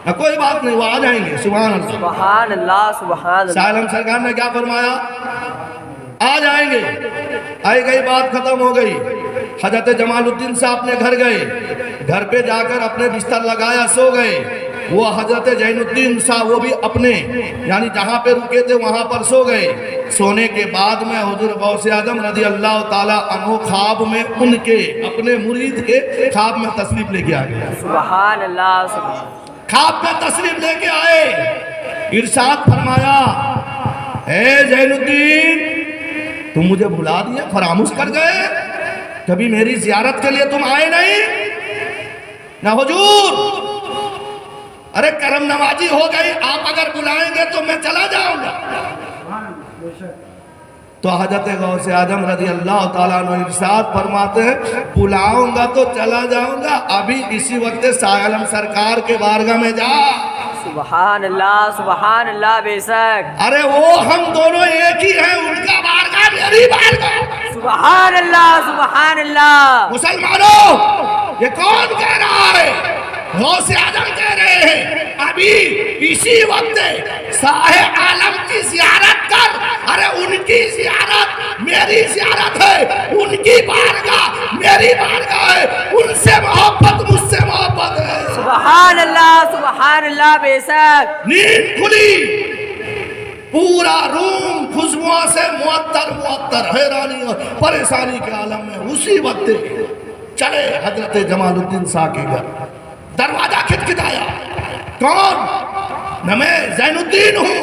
न कोई बात नहीं, वो आ जाएंगे। सुभान अल्लाह, सुभान अल्लाह, सुभान शाह आलम सरकार ने क्या फरमाया, आ जाएंगे। आई गई बात खत्म हो गई। हजरत जमालुद्दीन साहब अपने घर गए, घर पे जाकर अपने बिस्तर लगाया, सो गए। वो हजरत जैनुद्दीन साहब वो भी अपने यानी जहाँ पे रुके थे वहाँ पर सो गए। सोने के बाद में हुजूर गौसे आजम रज़ी अल्लाह ताला अन्हु ख्वाब में उनके अपने मुरीद के ख्वाब में तशरीफ लेके आ गए। सुभान अल्लाह, ख्वाब में तशरीफ लेके आए, इरशाद फरमाया, ए जैनुद्दीन तुम मुझे भुला दिए, फरामोश कर गए, कभी मेरी जियारत के लिए तुम आए नहीं ना हुजूर। अरे करम नवाजी हो गई, आप अगर बुलाएंगे तो मैं चला जाऊंगा। तो हजरत गौसे आजम रज़ी अल्लाह ताला अन्हु इरशाद फरमाते हैं, बुलाऊंगा तो चला जाऊंगा, अभी इसी वक्त शाह आलम सरकार के बारगाह में जा। सुभान अल्लाह, सुभान अल्लाह, बेशक। अरे वो हम दोनों एक ही हैं, उनका बारगाह मेरी बारगाह। सुभान अल्लाह, सुभान अल्लाह। मुसलमानों ये कौन कह रहा है? गौसे आजम कह रहे हैं, अभी इसी वक्त शाह आलम की जियारत कर। अरे उनकी जियारत मेरी जियारत है, उनकी बारगाह मेरी बारगाह है, उनसे मोहब्बत मुझसे मोहब्बत है। सुभान अल्लाह, सुभान अल्लाह, बेशक। नींद खुली, पूरा रूम खुशबुओं से मुअत्तर हैरानी और परेशानी के आलम में उसी वक्त चले हजरत जमालुद्दीन शाह के घर। दरवाजा खिटखिटाया, कौन? न मैं जैनुद्दीन हूँ,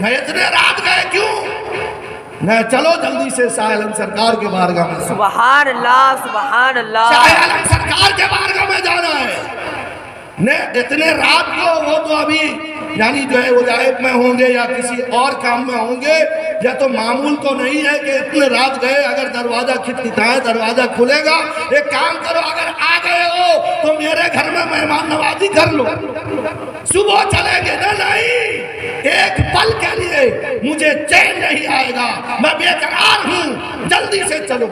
न इतने रात गए क्यों? न चलो जल्दी से शाह आलम सरकार के बारगाह में। सुभान अल्लाह, सुभान अल्लाह। शाह आलम सरकार के बारगाह में जाना है। ने इतने रात को वो तो अभी यानी जो है वजायत में होंगे या किसी और काम में होंगे, या तो मामूल तो नहीं है कि इतने रात गए अगर दरवाजा खिटखिटाए दरवाजा खुलेगा। एक काम करो, अगर आ गए हो तो मेरे घर में मेहमान नवाजी कर लो, सुबह चलेंगे ना। नहीं, एक पल के लिए मुझे चैन नहीं आएगा, मैं बेकरार हूँ, जल्दी से चलो।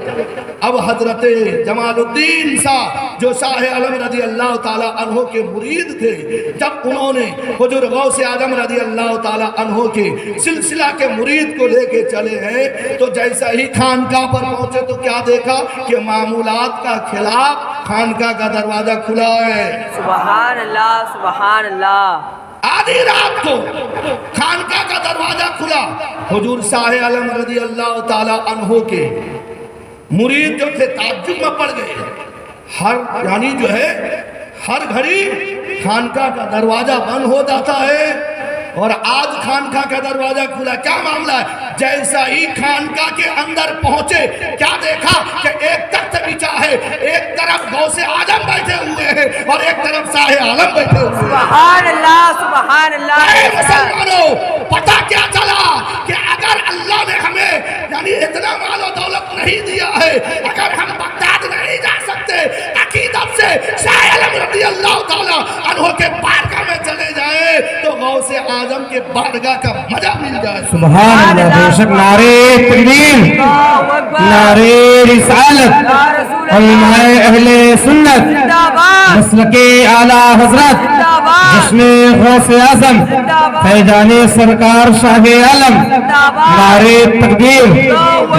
अब हजरत जमालुद्दीन शाह जो शाह आलम रजी अल्लाह ताला अन्हो के मुरीद थे, जब उन्होंने हुजूर गौसे आजम रजी अल्लाह ताला अन्हो के सिलसिला के मुरीद को लेके चले हैं, तो जैसा ही खानकाह पर पहुंचे तो क्या देखा कि मामूलात का खिलाफ खानकाह का दरवाजा खुला है। सुभान अल्लाह, सुभान अल्लाह। आधी रात को खानकाह का दरवाजा खुला। हुजूर शाह आलम रजी अल्लाह ताला अन्हो के मुरीद जो थे ताज्जुब में पड़ गए। हर यानी जो है हर घड़ी खानकाह का दरवाजा बंद हो जाता है और आज खानकाह का दरवाजा खुला। क्या मामला है? जैसा ही खानकाह के अंदर पहुंचे क्या देखा कि एक तख्त बिछा है, एक तरफ गौसे आजम बैठे हुए हैं और एक तरफ शाह आलम बैठे हुए हैं। सुभान अल्लाह, सुभान अल्लाह। मुसलमानों, पता क्या चला कि अगर अल्लाह ने हमें यानी इतना मालो दौलत नहीं दिया है, अगर हम बगदाद नहीं जा सकते, अकीदत से शाह आलम रज़ी अल्लाह ताला अन्हो के बारगाह में चले जाए तो गौसे आजम के बारगाह का मजा मिल जाए। सुभान अल्लाह। बेशक नारे तकबीर, नारे रिसालत, उलमाए अहले सुन्नत, मसलके आला हजरत, जश्न गौसे आजम, फैजाने सरकार शाह आलम, नारे तकबीर,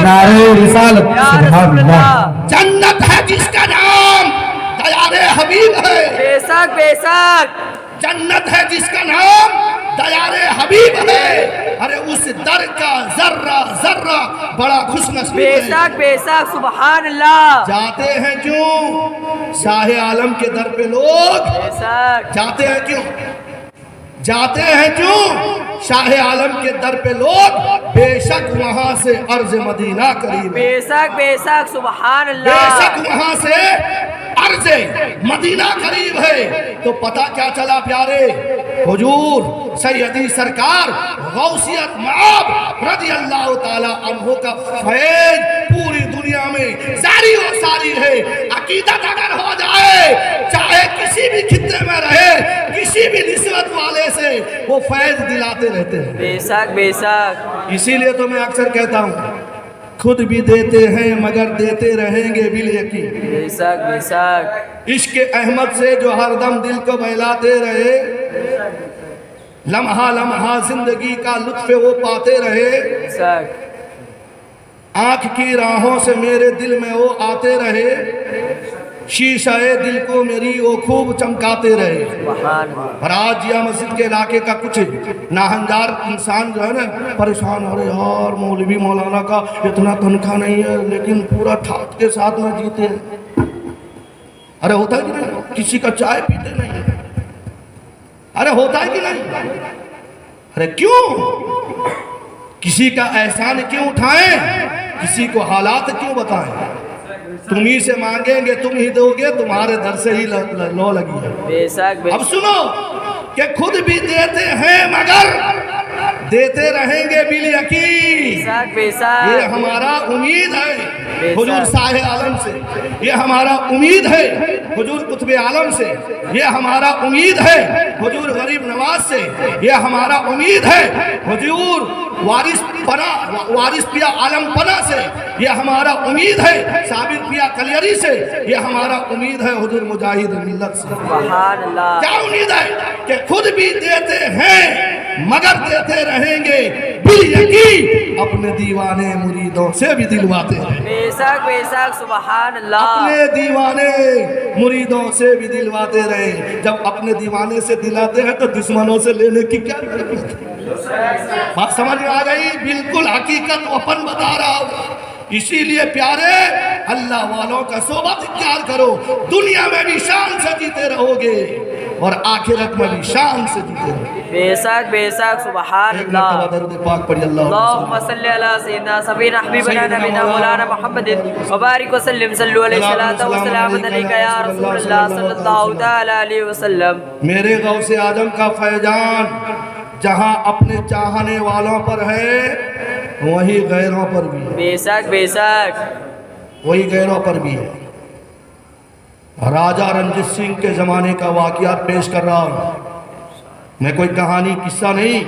नारे रिसालत। सुभान अल्लाह। जन्नत है जिसका नाम दयारे हबीब है। बेशक बेशक। जन्नत है जिसका नाम दयारे हबीब है। अरे उस दर का जर्रा जर्रा बड़ा खुशनसीब है। बेशक बेशक। सुभान अल्लाह। जाते हैं क्यों शाह आलम के दर पे लोग? बेशक। जाते हैं क्यों? जाते हैं क्यों शाह आलम के दर पे लोग? बेशक वहां से अर्ज मदीना करीब है। बेशक बेशक। सुभान अल्लाह। बेशक वहां से अर्ज मदीना करीब है। तो पता क्या चला प्यारे? हुजूर सैयदी सरकार गौसियत मआब रज़ी अल्लाह ताला अन्हो का फैज़ पूरी दुनिया में सारी और सारी है। अकीदत अगर हो जाए, चाहे किसी भी खित्ते में रहे, किसी भी निस्बत वाले से वो फैज़ दिलाते रहते हैं। बेशक बेशक। इसीलिए तो मैं अक्सर कहता हूँ, खुद भी देते हैं मगर देते रहेंगे बिल यकीन। बेशक बेशक। इश्क अहमद से जो हरदम दिल को बहलाते रहे, लम्हा लम्हा जिंदगी का लुत्फ वो पाते रहे, बेशक। आंख की राहों से मेरे दिल में वो आते रहे, शीशाए दिल को मेरी वो खूब चमकाते रहे। और आज जिया मस्जिद के इलाके का कुछ नाहंजार इंसान जो है ना परेशान हो रहे, यार मौलवी मौलाना का इतना तनख्वाह नहीं है लेकिन पूरा ठाट के साथ में जीते हैं। अरे होता है कि नहीं? किसी का चाय पीते नहीं। अरे होता है कि नहीं? अरे क्यों? किसी का एहसान क्यों उठाएं? किसी को हालात क्यों बताएं? तुम ही से मांगेंगे तुम ही दोगे, तुम्हारे दर से ही लो लगी है। बेशक। अब सुनो कि खुद भी देते हैं मगर देते रहेंगे बिल यकीन। बेशक बेशक। ये हमारा उम्मीद है हुजूर शाह आलम से, ये हमारा उम्मीद है हुजूर कुतुब आलम से, ये हमारा उम्मीद है हुजूर गरीब नवाज से, ये हमारा उम्मीद है हुजूर वारिस पिया आलम पना से, ये हमारा उम्मीद है साबिर पिया कलियरी से, ये हमारा उम्मीद है हुजूर मुजाहिद मिल्लत से। सुभान अल्लाह। क्या उम्मीद है कि खुद भी देते हैं मगर देते रहेंगे बिल यकीन, अपने दीवाने मुरीदों से भी दिलवाते हैं। बेशक बेशक। सुभान अल्लाह। अपने दीवाने मुरीदों से भी दिलवाते रहे। जब अपने दीवाने से दिलाते हैं तो दुश्मनों से लेने की क्या जरूरत है? बात समझ में आ गई? बिल्कुल हकीकत अपन बता रहा हूँ। इसीलिए प्यारे अल्लाह वालों का सोबत इख्तियार करो, दुनिया में भी शान से जीते रहोगे। और आखिरत में भी शान से जीते रहे। बेशक बेशक सुभान एक अल्लाह। मरतबा दरूद पाक पढ़िए अल्लाहुम्मा सल्ली अला सय्यिदना सबीना हबीबना नबीना मौलाना मुहम्मदिन व बारिक व सल्लिम सल्लु अलैहि सलातो व सलाम अलैका या रसूलल्लाह सल्लल्लाहु तआला अलैहि वसल्लम। मेरे गौसे आजम का फैजान जहाँ अपने चाहने वालों पर है वही गैरों पर भी है, बेशक बेशक वही गैरों पर भी है। राजा रंजीत सिंह के ज़माने का वाक़ियात पेश कर रहा हूँ मैं, कोई कहानी किस्सा नहीं।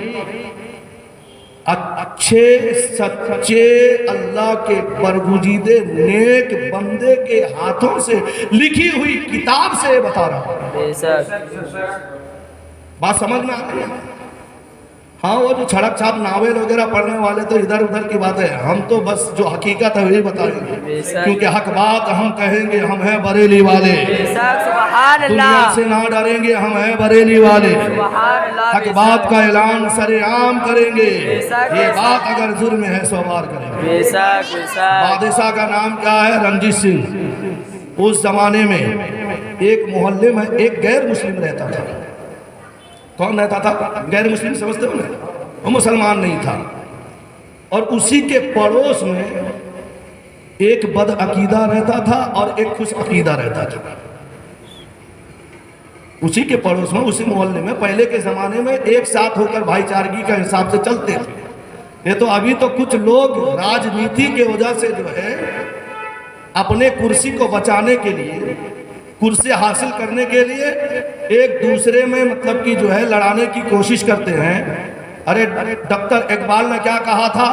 अच्छे सच्चे अल्लाह के बरगुजीदे नेक बंदे के हाथों से लिखी हुई किताब से बता रहा हूँ। बेशक बात समझ में आ रही है? हाँ, वो जो छड़क छाप नावल वगैरह पढ़ने वाले तो इधर उधर की बात है, हम तो बस जो हकीकत है वही बताएंगे, क्योंकि हक बात हम कहेंगे, हम हैं बरेली वाले। बेशक सुभान दुनिया अल्लाह। से ना डरेंगे, हम हैं बरेली वाले। सुभान अल्लाह। हक बात का ऐलान सरेआम करेंगे, बेशक, ये बात अगर जुर्म है सो बार करेंगे। बेशक बेशक बादशाह का नाम क्या है? रंजीत सिंह। उस जमाने में एक मोहल्ले में एक गैर मुस्लिम रहता था। कौन रहता था? गैर मुस्लिम, समझते हो ना? वो मुसलमान नहीं था। और उसी के पड़ोस में एक बद अकीदा रहता था और एक खुश अकीदा रहता था। उसी के पड़ोस में, उसी मोहल्ले में पहले के ज़माने में एक साथ होकर भाईचारगी का हिसाब से चलते थे। ये तो अभी तो कुछ लोग राजनीति के वजह से जो है अपने कुर्सी को बचाने के लिए, कुर्सी हासिल करने के लिए एक दूसरे में मतलब कि जो है लड़ाने की कोशिश करते हैं। अरे डॉक्टर इकबाल ने क्या कहा था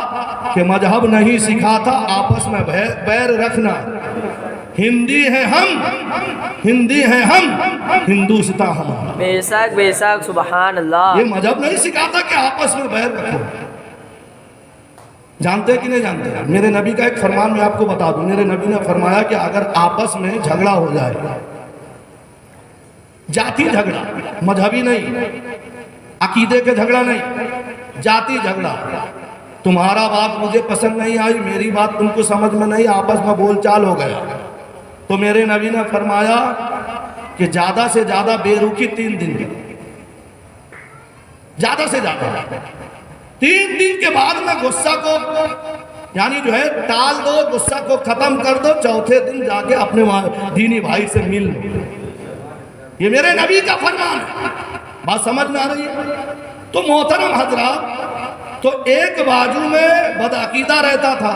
कि मजहब नहीं सिखाता आपस में बैर रखना। हिंदी है हम, हिंदी है हम, हिंदुस्तां हम। बेशक बेशक सुभान अल्लाह। ये मजहब नहीं सिखाता कि आपस में बैर रखो। जानते कि नहीं जानते? मेरे नबी का एक फरमान मैं आपको बता दूं। मेरे नबी ने फरमाया कि अगर आपस में झगड़ा हो जाए, जाति झगड़ा, मजहबी नहीं, अकीदे के झगड़ा नहीं, जाति झगड़ा, तुम्हारा बात मुझे पसंद नहीं आई, मेरी बात तुमको समझ में नहीं, आपस में बोलचाल हो गया, तो मेरे नबी ने फरमाया कि ज्यादा से ज्यादा बेरुखी 3 दिन, ज्यादा से ज्यादा 3 दिन के बाद में गुस्सा को यानी जो है टाल दो, गुस्सा को खत्म कर दो, चौथे दिन जाके अपने दीनी भाई से मिल लो। ये मेरे नबी का फरमान है। बात समझ में आ रही है? तो मोहतरम हजरात, तो एक बाजू में बदअकीदा रहता था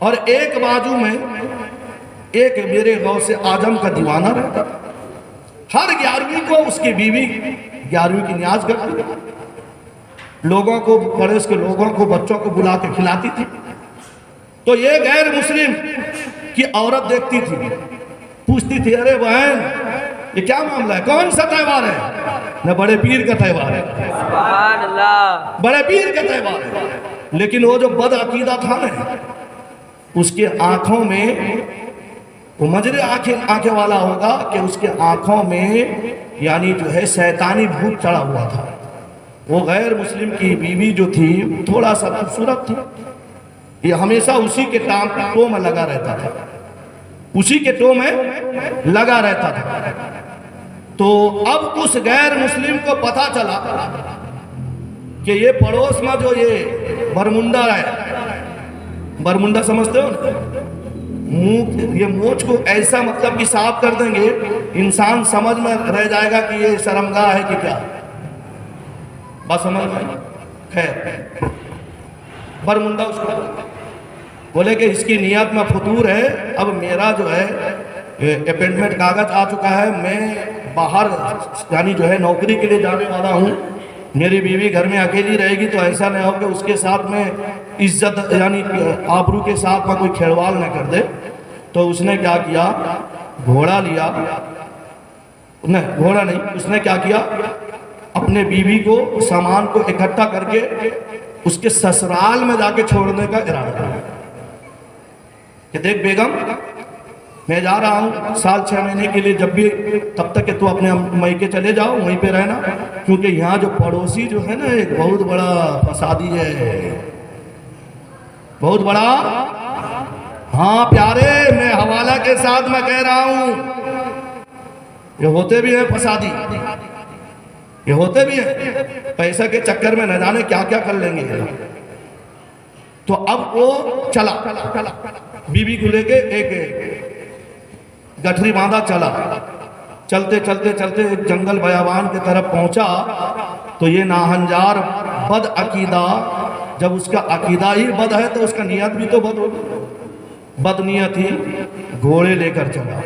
और एक बाजू में एक मेरे गौसे आजम का दीवाना रहता था। हर 11वीं को उसकी बीवी 11वीं की न्याज करती, लोगों को, पड़ोस के लोगों को, बच्चों को बुला के खिलाती थी। तो ये गैर मुस्लिम की औरत देखती थी, पूछती थी, अरे बहन ये क्या मामला है, कौन सा त्यौहार है? न बड़े पीर का त्यौहार है। सुभान अल्लाह। बड़े पीर का त्यौहार है। लेकिन वो जो बद अकीदा था ना, उसके आंखों में, वो मजरे आंखें वाला होगा कि उसके आंखों में यानी जो है शैतानी भूत चढ़ा हुआ था। वो गैर मुस्लिम की बीवी जो थी थोड़ा सा खूबसूरत थी। ये हमेशा उसी के टो में लगा रहता था, उसी के टो में लगा रहता था। तो अब उस गैर मुस्लिम को पता चला कि ये पड़ोस में जो ये बरमुंडा है, बरमुंडा समझते हो ना, मुंह, ये मोच को ऐसा मतलब कि साफ कर देंगे, इंसान समझ में रह जाएगा कि ये शर्मगाह है कि क्या। बात समझ में? खैर, बरमुंडा उसको बोले कि इसकी नियत में फतूर है। अब मेरा जो है अपॉइंटमेंट कागज आ चुका है, मैं बाहर यानी जो है नौकरी के लिए जाने वाला हूँ, मेरी बीवी घर में अकेली रहेगी, तो ऐसा नहीं हो कि उसके साथ में इज्जत यानी आबरू के साथ में कोई खेड़वाल न कर दे। तो उसने क्या किया, घोड़ा लिया, नहीं घोड़ा नहीं, उसने क्या किया, अपने बीवी को, सामान को इकट्ठा करके उसके ससुराल में जाके छोड़ने का इरादा किया कि देख बेगम, मैं जा रहा हूँ साल 6 महीने के लिए, जब भी, तब तक कि तू अपने मायके चले जाओ, वहीं पे रहना, क्योंकि यहाँ जो पड़ोसी जो है ना, एक बहुत बड़ा फसादी है, बहुत बड़ा। हाँ प्यारे, मैं हवाला के साथ मैं कह रहा हूँ, ये होते भी हैं फसादी, ये होते भी हैं पैसे के चक्कर में न जाने क्या क्या कर लेंगे। तो अब वो चला बीबी को लेके एक गठरी बांधा चला। चलते चलते चलते एक जंगल बयाबान की तरफ पहुंचा तो ये नाहंजार बद अकीदा, जब उसका अकीदा ही बद है तो उसका नियत भी तो बद होगी। बदनीयत ही घोड़े लेकर चला।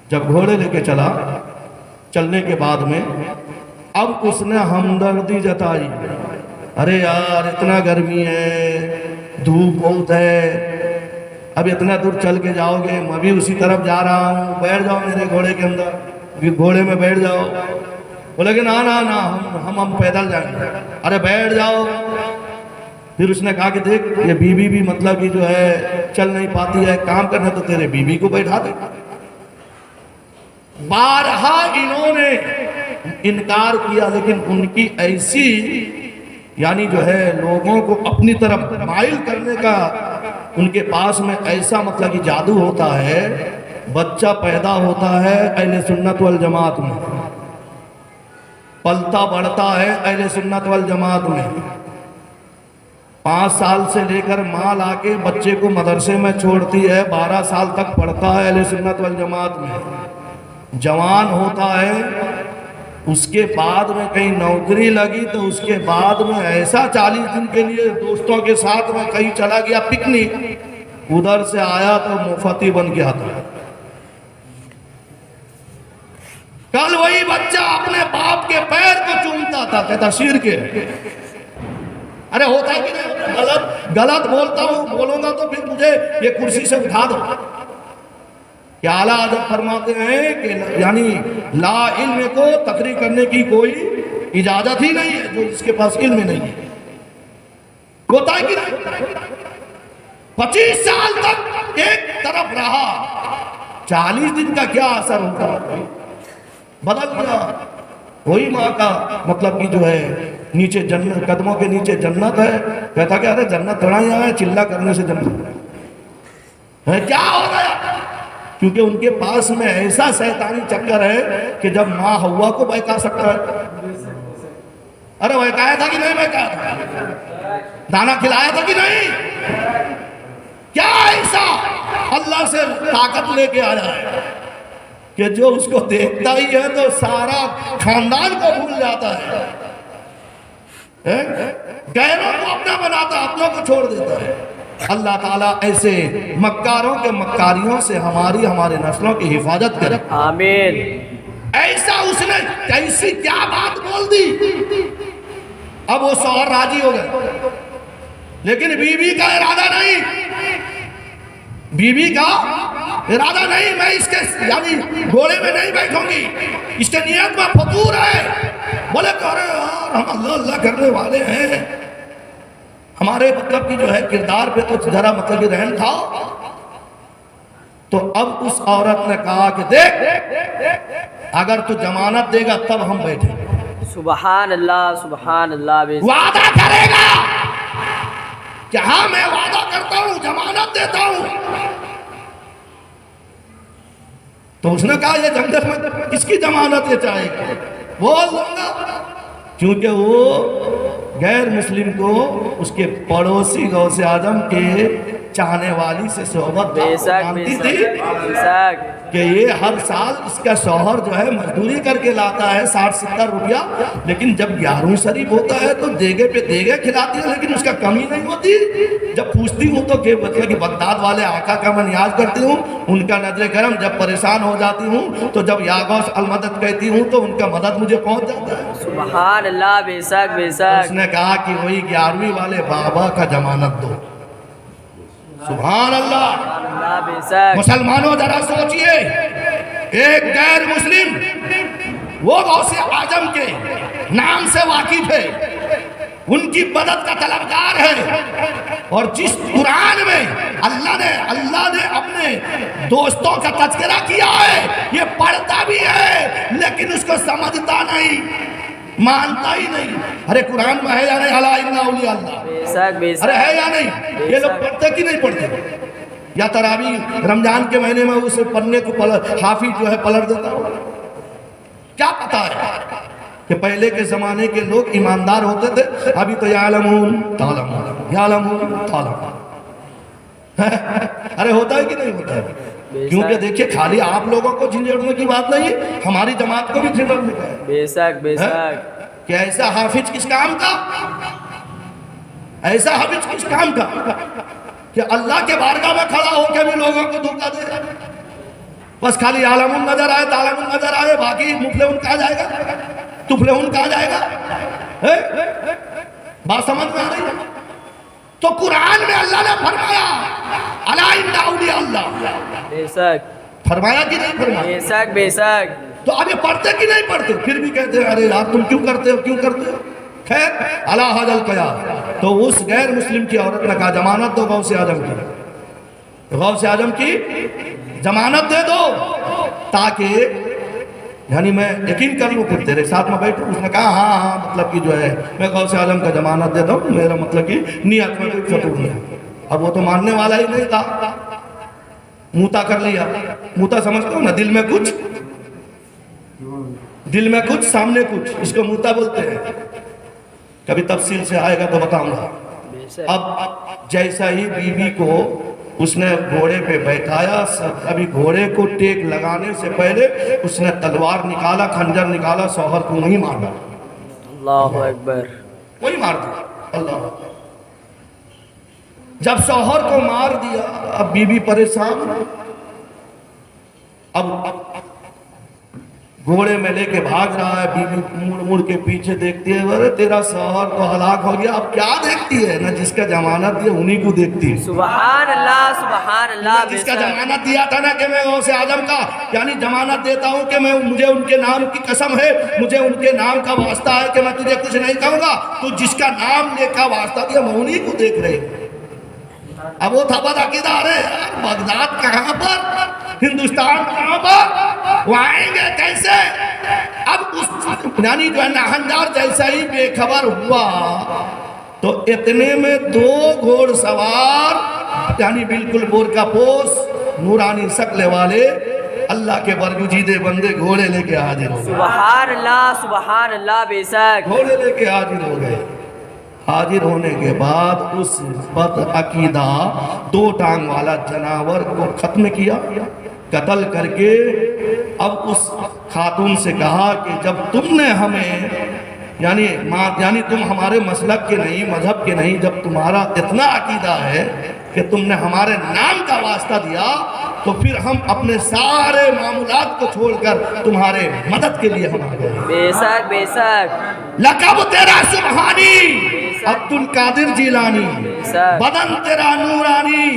जब घोड़े लेके चला, चलने के बाद में अब उसने हमदर्दी जताई, अरे यार इतना गर्मी है, धूप बहुत है, अब इतना दूर चल के जाओगे, मैं भी उसी तरफ जा रहा हूँ, बैठ जाओ मेरे घोड़े के अंदर, घोड़े में बैठ जाओ। बोले कि ना ना ना हम पैदल जाएंगे। अरे बैठ जाओ। फिर उसने कहा कि देख ये बीबी भी मतलब कि जो है चल नहीं पाती है, काम करना तो तेरे बीबी को बैठा दे। बारहा इन्होंने इनकार किया, लेकिन उनकी ऐसी यानी जो है लोगों को अपनी तरफ माइल करने का उनके पास में ऐसा मतलब कि जादू होता है। बच्चा पैदा होता है अहले सुन्नत वल जमात में, पलता बढ़ता है अहले सुन्नत वल जमात में। 5 साल से लेकर माँ लाके बच्चे को मदरसे में छोड़ती है, 12 साल तक पढ़ता है अहले सुन्नत वल जमात में। जवान होता है, उसके बाद में कहीं नौकरी लगी तो उसके बाद में ऐसा 40 दिन के लिए दोस्तों के साथ में कहीं चला गया पिकनिक, उधर से आया तो मुफ्ती बन के आता है। कल वही बच्चा अपने बाप के पैर को चूमता था, कहता सिर के। अरे होता है कि नहीं? गलत बोलता हूं, बोलूंगा तो फिर मुझे ये कुर्सी से उठा दो। क्या आला हज़रत फरमाते हैं कि यानी ला इल्म को तकरीर करने की कोई इजाजत ही नहीं है, जो जिसके पास इल्म नहीं है। होता है कि नहीं? 25 साल तक एक तरफ रहा, 40 दिन का क्या असर होता है? बदल गया। वही माँ का मतलब कि जो है नीचे जन्नत, कदमों के नीचे जन्नत है। कहता क्या है जन्नत थोड़ा ही है, चिल्ला करने से जन्नत है। क्या हो गया? क्योंकि उनके पास में ऐसा शैतानी चक्कर है कि जब माँ हवा को बहका सकता है। अरे बहकाया था कि नहीं बहकाया था? दाना खिलाया था कि नहीं? क्या ऐसा अल्लाह से ताकत लेके आया है कि जो उसको देखता ही है तो सारा खानदान को भूल जाता है, गैरों को अपना बनाता, अपनों को छोड़ देता है। अल्लाह ताला ऐसे मक्कारों के मक्कारियों से हमारे नस्लों की हिफाजत करे, आमीन। ऐसा उसने कैसी क्या बात बोल दी। अब वो शौहर राजी हो गए, लेकिन बीवी का इरादा नहीं, बीवी का इरादा नहीं, मैं इसके यानी घोड़े में नहीं बैठूंगी, इसके नियत में फतूर है। बोले अरे यार हम अल्लाह अल्लाह करने वाले हैं, हमारे मतलब की जो है किरदार पे तो जरा मतलब की रहन खाओ। तो अब उस औरत ने कहा कि देख अगर तू जमानत देगा तब हम बैठे। सुभान अल्लाह, सुभान अल्लाह। वादा करेगा कि हाँ मैं वादा करता हूं, जमानत देता हूं। तो उसने कहा ये जंगल में किसकी जमानत ये चाहेगी? बोल दूंगा, क्योंकि वो गैर मुस्लिम को उसके पड़ोसी गौसे आजम के चाहने वाली से सोहबत जानती थी कि ये हर साल इसका शौहर जो है मजदूरी करके लाता है 60-70 रुपया, लेकिन जब 11वीं शरीफ होता है तो देगे पे देगे खिलाती है, लेकिन उसका कमी नहीं होती। जब पूछती हूँ तो मतलब कि बगदाद वाले आका का मैं नियाज करती हूँ, उनका नजर करम। जब परेशान हो जाती हूँ तो जब या गौस अल मदद कहती हूँ तो उनका मदद मुझे पहुँच जाता है। सुभान अल्लाह, बेशक बेशक। उसने कहा कि वही 11वीं वाले बाबा का जमानत दो। सुभान अल्लाह। बेशक। मुसलमानों जरा सोचिए, एक गैर मुस्लिम वो गौसे आजम के नाम से वाकिफ है, उनकी मदद का तलबगार है, और जिस कुरान में अल्लाह ने अपने दोस्तों का तज़किरा किया है, ये पढ़ता भी है लेकिन उसको समझता नहीं, मानता ही नहीं। अरे कुरान में है या नहीं अला इन्ना औलिया अल्लाह? बेशक बेशक। अरे है या नहीं? ये लोग पढ़ते कि नहीं पढ़ते? या तरावी रमजान के महीने में उसे पढ़ने को हाफिज जो है पलट देता हो। क्या पता है कि पहले के जमाने के लोग ईमानदार होते थे, अभी तो यालमून तालमून यालमून तालमून अरे होता है कि नहीं होता है? क्योंकि देखिए खाली आप लोगों को झंझोड़ने की बात नहीं है, हमारी जमात को भी झंझोड़ने का है। बेशक बेशक। क्या ऐसा हाफिज किस काम का, ऐसा हाफिज किस काम का कि अल्लाह के बारगाह में खड़ा होकर भी लोगों को धोखा दे रहा है। बस खाली आलमुन नजर आए, तालमुन नजर आए, बाकी मुफलिहुन कहा जाएगा, तुफलिहुन कहा जाएगा। बात समझ में आ रही है? तो कुरान में अल्लाह ने फरमाया अला इन्ना औलिया अल्लाह, बेशक फरमाया कि नहीं फरमाया? बेशक बेशक। तो अब ये पढ़ते कि नहीं पढ़ते, फिर भी कहते हैं अरे यार तुम क्यों करते हो, क्यों करते हो? खैर अला हाजल कया, तो उस गैर मुस्लिम की औरत ने कहा जमानत दो गौसे आजम की, गौसे आजम की जमानत दे दो ताकि यानी मैं यकीन कर लूँ फिर तेरे साथ में बैठूँ। उसने कहा हाँ हाँ मतलब कि जो है मैं गौसे आजम का जमानत देता हूँ, मेरा मतलब कि नियत में कोई फतूर नहीं है। अब वो तो मानने वाला ही नहीं था, मुता कर लिया। मुता समझते हो ना, दिल में कुछ सामने कुछ, इसको मुता बोलते हैं। कभी तफसील से आएगा तो बताऊंगा। अब जैसा ही बीवी को उसने घोड़े पे बैठाया, अभी घोड़े को टेक लगाने से पहले उसने तलवार निकाला, खंजर निकाला, शौहर को वहीं मार दिया। अल्लाहु अकबर। वहीं मार दिया। अल्लाह, जब शौहर को मार दिया अब बीवी परेशान, अब घोड़े में लेके भाग रहा है, बीवी मुड़ मुड़ के पीछे देखती है, अरे तेरा शौहर तो हलाक हो गया। अब क्या देखती है ना, जिसका जमानत दिया उन्हीं को देखती है। सुभान अल्लाह। जिसका जमानत दिया था ना कि मैं गौसे आजम का यानी जमानत देता हूँ कि मैं, मुझे उनके नाम की कसम है, मुझे उनके नाम का वास्ता है कि मैं तुझे कुछ नहीं कहूँगा, तो जिसका नाम लेकर वास्ता दिया मैं उन्हीं को देख रही। अब वो था बदअकीदा, अरे बगदाद कहाँ पर, हिंदुस्तान कहाँ पर, वो आएंगे कैसे? अब उस यानी जो है नाहनदार जैसा ही बेखबर हुआ तो इतने में दो घोड़सवार यानी बिल्कुल बोरकापोश नूरानी शक्ल वाले अल्लाह के बरगुजीदे बंदे घोड़े लेके हाजिर हो गए। सुभान अल्लाह। बेशक घोड़े लेके हाजिर हो गए। हाजिर होने के बाद उस बदअकीदा दो टांग वाला जनावर को खत्म किया, कत्ल करके अब उस खातून से कहा कि जब तुमने हमें यानी तुम हमारे मसलक के नहीं, मजहब के नहीं, जब तुम्हारा इतना अकीदा है कि तुमने हमारे नाम का वास्ता दिया, तो फिर हम अपने सारे मामूलात को छोड़कर तुम्हारे मदद के लिए हम आ गए। बेशक बेशक। लक़ब तेरा सुबहानी अब्दुल कादिर जिलानी, बदन तेरा नूरानी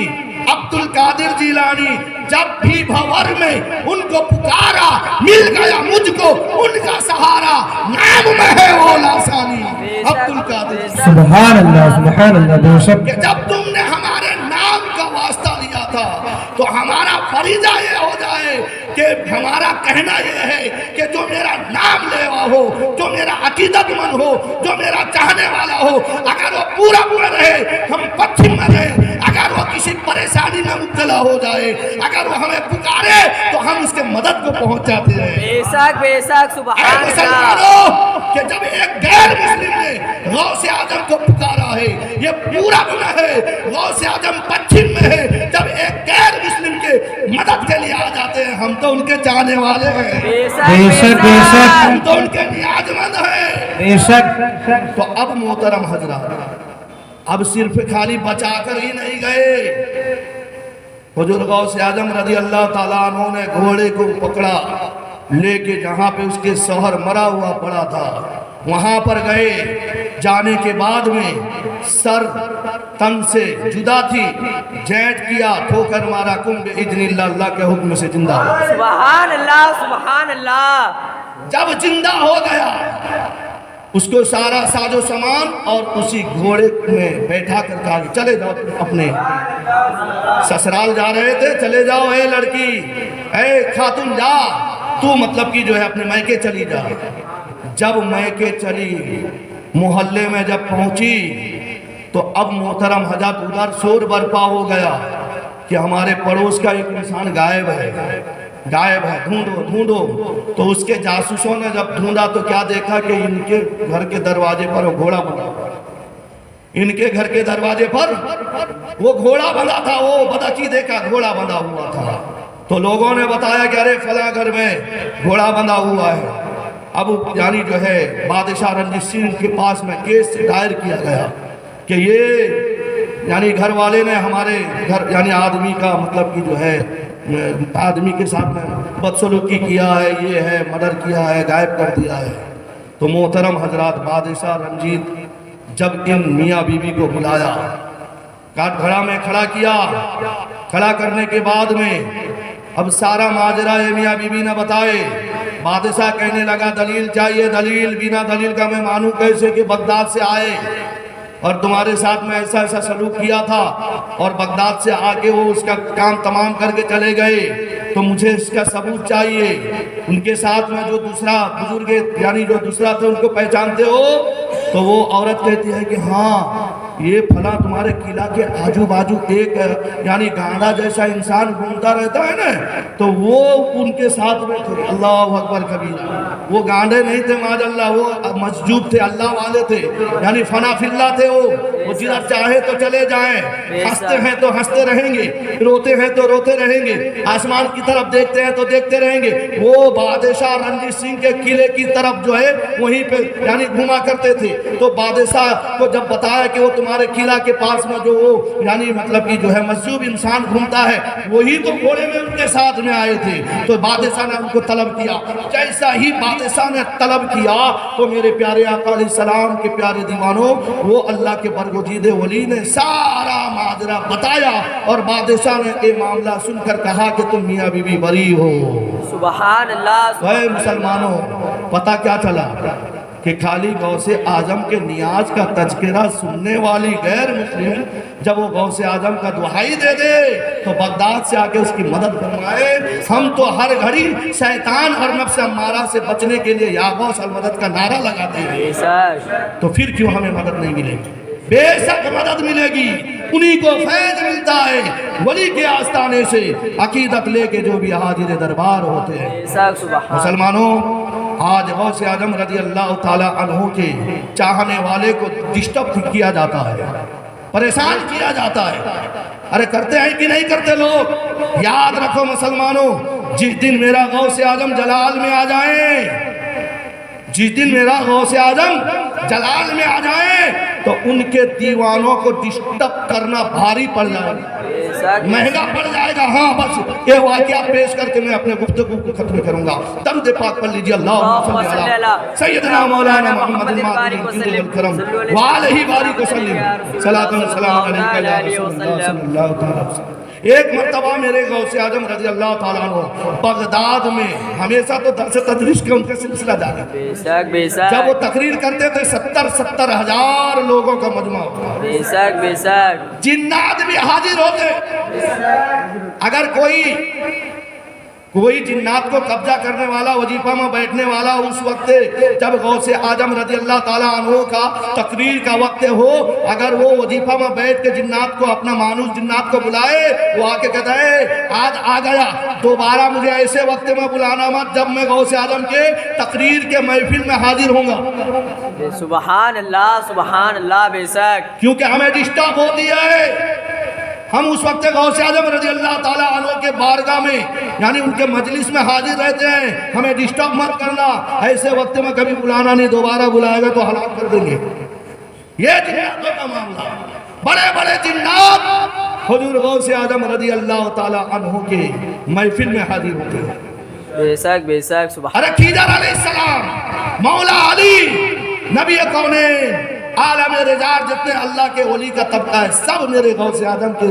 अब्दुल कादिर जिलानी। जब भी भंवर में उनको पुकारा, मिल गया मुझको उनका सहारा, नाम में है वो लासानी अब्दुल कादिर। सुभान अल्लाह बेशक। जब तुमने हमारे नाम का वास्ता लिया था तो हमारा फरीजा ये हो जाए कि हमारा कहना ये है कि जो मेरा नाम लेवा हो, जो मेरा अकीदतमंद हो, जो मेरा चाहने वाला हो, अगर वो पूरा रहे, हम पश्चिम में रहे, अगर वो किसी परेशानी में मुब्तला हो जाए, अगर वो हमें पुकारे तो हम उसके मदद को पहुंचाते हैं। बेशक बेशक। सुभान अल्लाह। कि जब एक गैर मुस्लिम ने गौसे आजम को पुकारा है, ये पूरा गुनाह है, गौसे आजम पश्चिम में है, जब एक गैर मुस्लिम के मदद के लिए आ जाते हैं, हम तो उनके चाहने वाले हैं। बेशक बेशक। हम तो उनके नियाजमंद हैं। बेशक। तो अब मोहतरम हजरात, अब सिर्फ खाली बचाकर ही नहीं गए। हुजूर गौसे आजम रज़ी अल्लाह ताला अन्हु ने घोड़े को पकड़ा, लेके जहाँ पे उसके शौहर मरा हुआ पड़ा था वहाँ पर गए। जाने के बाद में सर तन से जुदा थी, जैंट किया, ठोकर मारा, कुंभ इज़्निल्लाह, अल्लाह के हुक्म से जिंदा हो गया। सुभान अल्लाह सुभान अल्लाह। जब जिंदा हो गया उसको सारा साजो सामान और उसी घोड़े में बैठा कर कहा चले जाओ, अपने ससुराल जा रहे थे, चले जाओ, ए लड़की, ए खातून जा, तू मतलब कि जो है अपने मैके चली जा। जब मैके चली, मोहल्ले में जब पहुंची तो अब मोहतरम हजरत उधर शोर बरपा हो गया कि हमारे पड़ोस का एक इंसान गायब है। गायब है, ढूंढो ढूंढो। तो उसके जासूसों ने जब ढूंढा तो क्या देखा कि इनके घर के दरवाजे पर वो घोड़ा बंधा, इनके घर के दरवाजे पर वो घोड़ा बंधा था। वो बदकी देखा घोड़ा बंधा हुआ था। तो लोगों ने बताया कि अरे फला घर में घोड़ा बंधा हुआ है। अब यानी जो है बादशाह रणजीत सिंह के पास में केस दायर किया गया कि ये यानी घर वाले ने हमारे घर यानी आदमी का मतलब कि जो है आदमी के साथ में बदसलूकी किया है, ये है मर्डर किया है, गायब कर दिया है। तो मोहतरम हजरात, बादशाह रंजीत जब इन मियाँ बीवी को बुलाया, काठगड़ा में खड़ा किया, खड़ा करने के बाद में अब सारा माजरा ये मियाँ बीवी ने बताए। बादशाह कहने लगा दलील चाहिए, दलील, बिना दलील का मैं मानूं कैसे कि बगदाद से आए और तुम्हारे साथ में ऐसा ऐसा सलूक किया था और बगदाद से आके वो उसका काम तमाम करके चले गए, तो मुझे इसका सबूत चाहिए। उनके साथ में जो दूसरा बुजुर्ग यानी जो दूसरा थे उनको पहचानते हो? तो वो औरत कहती है कि हाँ, ये फला तुम्हारे किला के आजू बाजू एक यानी गांडा जैसा इंसान घूमता रहता है ना, तो वो उनके साथ में थे। अल्लाह अकबर कबीरा। वो गांडे नहीं थे माजल्ला, वो मजजूब थे, अल्लाह वाले थे, यानी फना फिल्ला थे। वो जिधर चाहे तो चले जाएं, हंसते हैं तो हंसते रहेंगे, रोते हैं तो रोते रहेंगे, आसमान की तरफ देखते हैं तो देखते रहेंगे। वो बादशाह रणजीत सिंह के किले की तरफ जो है वहीं पे यानी घुमा करते थे। तो बादशाह को जब बताया कि वो तुम्हारे किला के पास में जो वो यानी मतलब कि जो है मजजूब इंसान घूमता है, वही तो घोड़े में उनके साथ में आए थे। तो बादशाह ने उनको तलब किया। जैसा ही बादशाह ने तलब किया तो मेरे प्यारे आका अलैहिस्सलाम के प्यारे दीवानों, वो अल्लाह के बरगुज़ीदे वली ने सारा माजरा बताया और बादशाह ने ये मामला सुनकर कहा कि तुम मियाँ बीवी बरी हो। सुभान अल्लाह। मुसलमानों, पता क्या चला कि खाली गौसे आजम के नियाज का तज़किरा सुनने वाली गैर मुस्लिम जब वो गौसे आजम का दुहाई दे दे तो बगदाद से आके उसकी मदद फरमाए। हम तो हर घड़ी शैतान और नफ्स अम्मारा से बचने के लिए या गौस अल मदद का नारा लगाते हैं, तो फिर क्यों हमें मदद नहीं मिलेगी? बेशक मदद मिलेगी, उन्हीं को फैज मिलता है वली के आस्ताने से अकीदत लेके जो भी हाजिर दरबार होते हैं। मुसलमानों, आज गौसे आजम रज़ी अल्लाह ताला अन्हु के चाहने वाले को डिस्टर्ब किया जाता है, परेशान किया जाता है। अरे करते हैं कि नहीं करते लोग? याद रखो मुसलमानों, जिस दिन मेरा गौसे आजम जलाल में आ जाए, जिस दिन मेरा गौसे आजम जलाल में आ जाए तो उनके दीवानों को डिस्टर्ब करना भारी पड़ जाएगा, महंगा पड़ जाएगा। हाँ, बस ये वाक़या पेश करके मैं अपने गुफ्तगू को खत्म करूंगा। दर्द पाक पढ़ लीजिए। अल्लाह सैयदना मौलाना मोहम्मद वालही बारी को सल्लल्लाहु अलैहि वसल्लम। एक मर्तबा मेरे गौसे आजम रज़ी अल्लाह ताला अन्हु बगदाद में हमेशा तो दर्स तदरीस का उनका सिलसिला जारी, जब वो तकरीर करते थे 70-70 हजार लोगों का मजमा होता, जिन्नात भी हाजिर होते। अगर कोई जिन्नात को कब्जा करने वाला, वजीफा में बैठने वाला उस वक्त जब गौसे आजम रज़ी अल्लाह ताला अन्हु का तकरीर का वक्त हो, अगर वो वजीफा में बैठ के जिन्नात को, अपना मानूस जिन्नात को बुलाए, वो आके कहता है आज आ गया, दोबारा मुझे ऐसे वक्त में बुलाना मत जब मैं गौसे आजम के तकरीर के महफिल में हाजिर होऊंगा। सुभान अल्लाह, सुभान अल्लाह। बेशक, क्योंकि हमें डिस्टर्ब होती है। हम उस वक्त गौसे आजम रज़ी अल्लाह ताला अन्हु के बारगाह में यानी उनके मजलिस में हाजिर रहते हैं। हमें डिस्टर्ब मत करना, ऐसे वक्त में कभी बुलाना नहीं, दोबारा बुलाएगा तो हलाक कर देंगे। ये जिन्नातों का मामला, बड़े बड़े जिन्नात हुजूर गौसे आजम रज़ी अल्लाह ताला अन्हु के महफिल में हाजिर होते हैं। बेशक, बेशक। सुभान। अरे खीजर अलैहिस्सलाम, मौला अली, नबी कौनैन, आलम रिजार, जितने अल्लाह के वली का तबका है, सब मेरे गौसे आजम के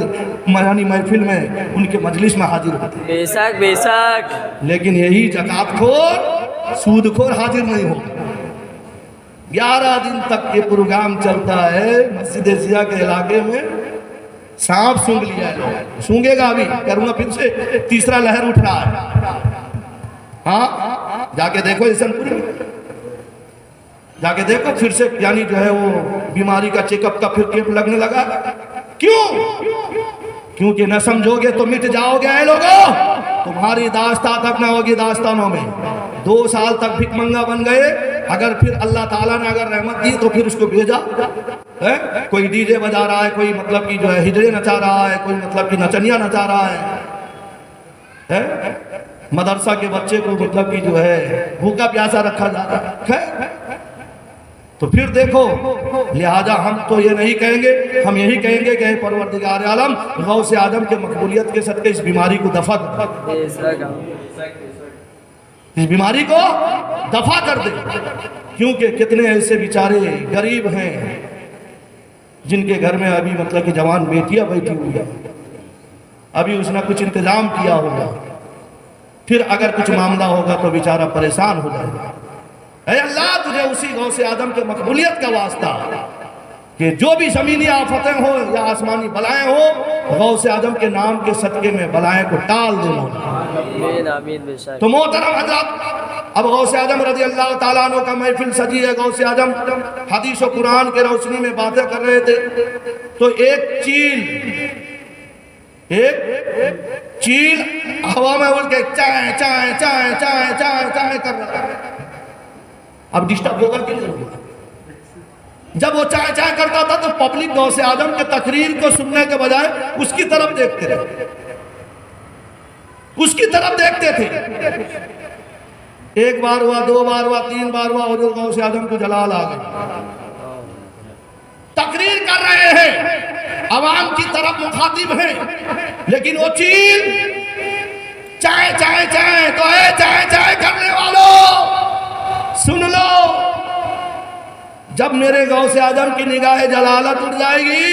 यानी महफिल में उनके मजलिस में हाजिर होते हैं। बेशक, बेशक। लेकिन यही ज़कातखोर, सूदखोर हाजिर नहीं हो। 11 दिन तक ये प्रोग्राम चलता है मस्जिद जिया के इलाके में। सांप सूंघ लिया है लोग, सूंघेगा अभी, करूँगा फिर से, तीसरा लहर उठ रहा है। हाँ, जाके देखो इसनपुर में, जाके देखो फिर से यानी जो है वो बीमारी का चेकअप का फिर कैंप लगने लगा। क्यों? क्योंकि न समझोगे तो मिट जाओगे ऐ लोगों। तुम्हारी दास्तां तक न होगी दास्तानों में। 2 साल तक भिखमंगा बन गए। अगर फिर अल्लाह ताला ने अगर रहमत दी तो फिर उसको भेजा है। कोई डीजे बजा रहा है, कोई मतलब कि जो है हिजड़े नचा रहा है, कोई मतलब कि नचनिया नचा रहा है? मदरसा के बच्चे को मतलब कि जो है भूखा प्यासा रखा जा रहा है। तो फिर देखो, लिहाजा हम तो ये नहीं कहेंगे, हम यही कहेंगे कि परवरदिगार आलम गौसे आजम के मकबूलियत के सदके इस बीमारी को दफा कर, इस बीमारी को दफा कर दे। क्योंकि कितने ऐसे बेचारे गरीब हैं जिनके घर में अभी मतलब कि जवान बेटियां बैठी हुई है, अभी उसने कुछ इंतजाम किया होगा, फिर अगर कुछ मामला होगा तो बेचारा परेशान हो जाएगा। ऐ अल्लाह, तुझे उसी गौसे आदम के मकबूलियत का वास्ता कि जो भी ज़मीनी आफतें हो या आसमानी बलाएं हो, गौसे आदम के नाम के सदके में बलाएं को टाल देना। तो मोहतरम हज़रात, अब गौसे आदम रज़ी अल्लाह ताला अन्हु का महफिल सजी है। गौसे आदम हदीस और कुरान के रोशनी में बातें कर रहे थे। तो एक चील हवा में उड़ के चाय चाय चाय चाय चाय चाय कर रहा है। अब डिस्टर्ब होगा कि नहीं होगा? जब वो चाय चाय करता था तो पब्लिक गौसे आदम के तकरीर को सुनने के बजाय उसकी तरफ देखते रहे, उसकी तरफ देखते थे। एक बार हुआ, 2 बार हुआ, 3 बार हुआ, हुजूर गौसे आदम को जलाल आ गई। तकरीर कर रहे हैं, आवाम की तरफ मुखातिब हैं, लेकिन वो चील चाय चाय चाय तो है। चाय चाय करने वालों सुन लो, जब मेरे गौसे आजम की निगाह जलालत उठ जाएगी